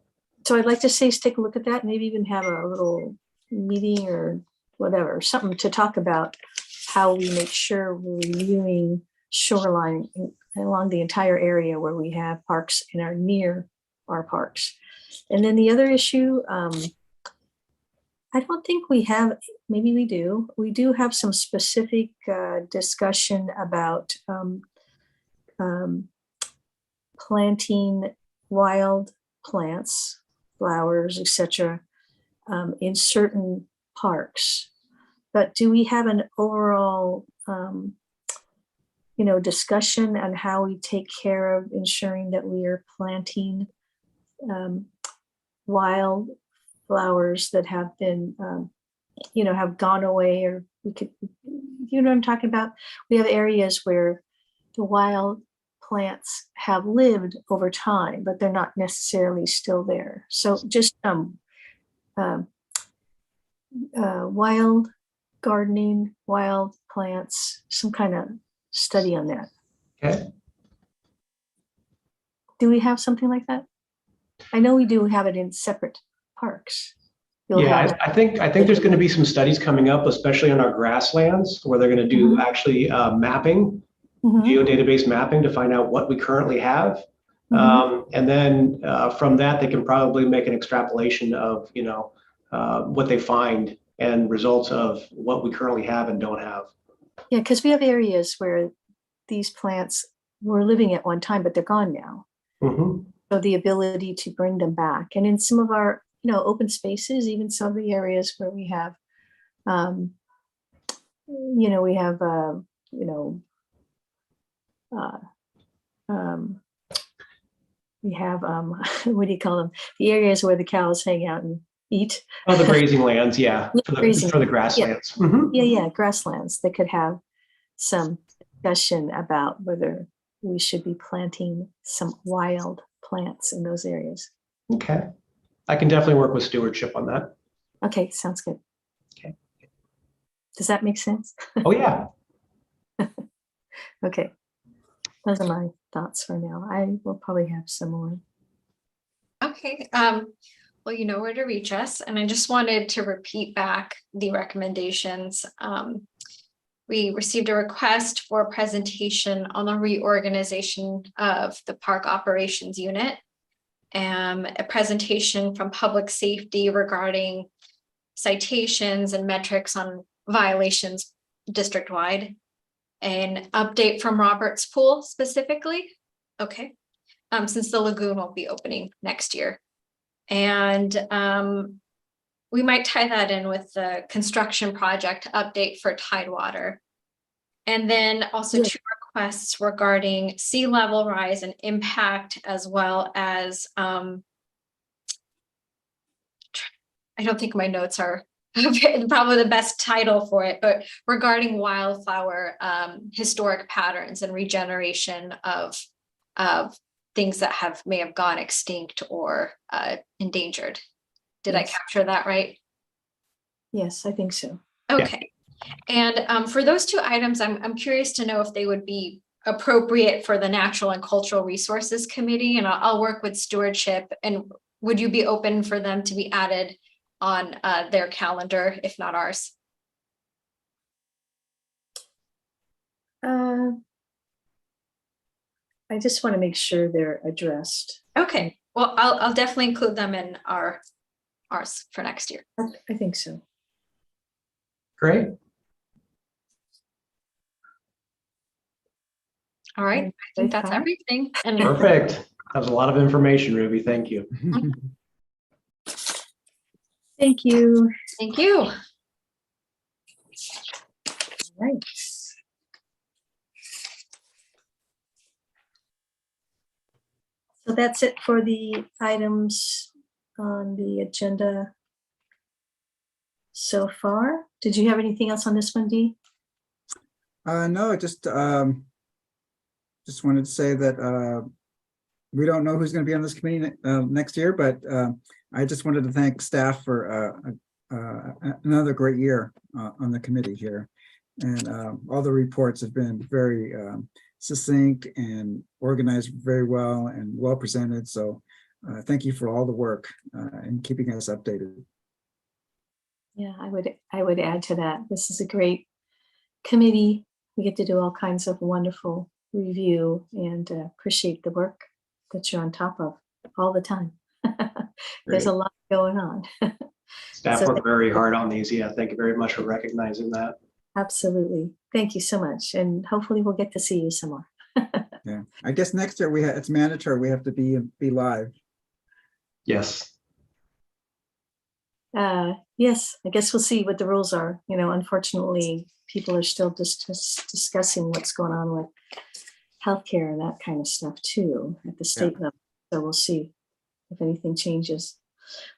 So I'd like to say, take a look at that, maybe even have a little meeting or whatever, something to talk about how we make sure we're reviewing shoreline along the entire area where we have parks and are near our parks. And then the other issue, I don't think we have, maybe we do. We do have some specific discussion about planting wild plants, flowers, etc., in certain parks. But do we have an overall, discussion on how we take care of ensuring that we are planting wild flowers that have been have gone away, or we could, you know what I'm talking about? We have areas where the wild plants have lived over time, but they're not necessarily still there. So just wild gardening, wild plants, some kind of study on that. Okay. Do we have something like that? I know we do have it in separate parks. You'll Yeah, have- I think there's going to be some studies coming up, especially on our grasslands, where they're going to do actually mapping, Mhm, geodatabase mapping to find out what we currently have. mhm. And then from that, they can probably make an extrapolation of, what they find and results of what we currently have and don't have. Yeah, because we have areas where these plants were living at one time, but they're gone now. Mhm. So the ability to bring them back, and in some of our, open spaces, even some of the areas where we have, we have, uh, um, we have, what do you call them? The areas where the cows hang out and eat. Oh, the grazing lands, yeah, Yeah, for the grazing, for the grasslands. Mhm. Yeah, grasslands that could have some discussion about whether we should be planting some wild plants in those areas. Okay. I can definitely work with stewardship on that. Okay, sounds good. Okay. Does that make sense? Oh, yeah. Okay. Those are my thoughts for now. I will probably have some more. Okay, well, you know where to reach us, and I just wanted to repeat back the recommendations. We received a request for a presentation on the reorganization of the park operations unit. A presentation from public safety regarding citations and metrics on violations district-wide. An update from Roberts Pool specifically. Okay, since the lagoon will be opening next year. And we might tie that in with the construction project update for Tidewater. And then also Yeah. 2 requests regarding sea level rise and impact, as well as I don't think my notes are probably the best title for it, but regarding wildflower historic patterns and regeneration of things that may have gone extinct or endangered. Did I Yes. capture that right? Yes, I think so. Okay. And for those 2 items, I'm curious to know if they would be appropriate for the Natural and Cultural Resources Committee, and I'll work with stewardship. And would you be open for them to be added on their calendar, if not ours? I just want to make sure they're addressed. Okay, well, I'll definitely include them in ours for next year. I think so. Great. All right, I think that's Fine. everything. And Perfect. That was a lot of information, Ruby. Thank you. Thank you. thank you. All right. So that's it for the items on the agenda so far. Did you have anything else on this one, Dee? No, just wanted to say that we don't know who's going to be on this committee next year, but I just wanted to thank staff for another great year on the committee here. And all the reports have been very succinct and organized very well and well presented. So thank you for all the work and keeping us updated. Yeah, I would add to that. This is a great committee. We get to do all kinds of wonderful review and appreciate the work that you're on top of all the time. There's a lot going on. Staff So worked very hard on these. Yeah, thank you very much for recognizing that. Absolutely. Thank you so much. And hopefully we'll get to see you some more. Yeah, I guess next year it's mandatory. We have to be live. Yes. Yes, I guess we'll see what the rules are. Unfortunately, people are still just discussing what's going on with healthcare and that kind of stuff too at the state level. So we'll see if anything changes.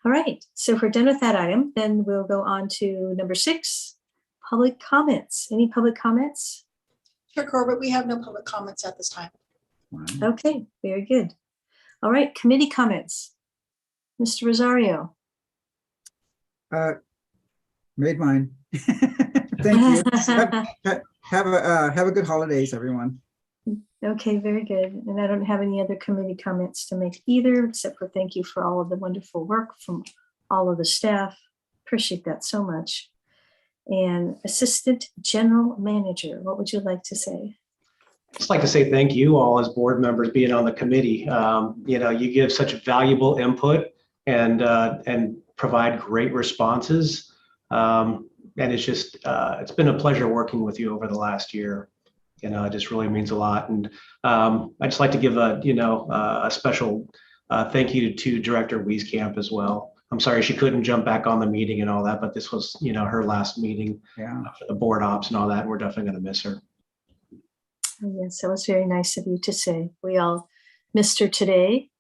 All right, so if we're done with that item, then we'll go on to number 6, public comments. Any public comments? Chair Corbett, we have no public comments at this time. Wow. Okay, very good. All right, committee comments. Mr. Rosario. Made mine. Thank you. Have a good holidays, everyone. Okay, very good. And I don't have any other committee comments to make either, except for thank you for all of the wonderful work from all of the staff. Appreciate that so much. And Assistant General Manager, what would you like to say? Just like to say thank you all as board members being on the committee. You give such valuable input and provide great responses. And it's just, it's been a pleasure working with you over the last year. It just really means a lot. And I just like to give a special thank you to Director Wieskamp as well. I'm sorry she couldn't jump back on the meeting and all that, but this was, her last meeting for the board ops and all that. And we're definitely going to miss her. Yes, that was very nice of you to say. We all missed her today,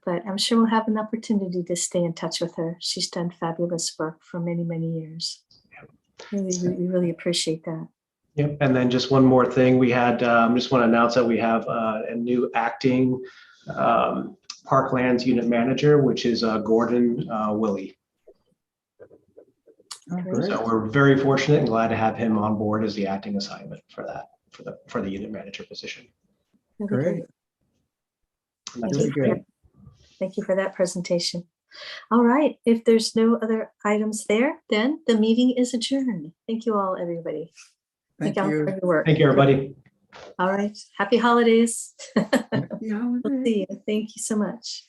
but I'm sure we'll have an opportunity to stay in touch with her. She's done fabulous work for many, many years. We really appreciate that. Yep. And then just one more thing, we had, just want to announce that we have a new acting Parklands unit manager, which is Gordon Willie. Oh, great. So we're very fortunate and glad to have him on board as the acting assignment for that, for the unit manager position. Really Great. good. Really good. Thank you for that presentation. All right, if there's no other items there, then the meeting is adjourned. Thank you all, everybody. Thank all you. for your work. Thank you, everybody. All right, happy holidays. Happy We'll holidays. see you. Thank you so much.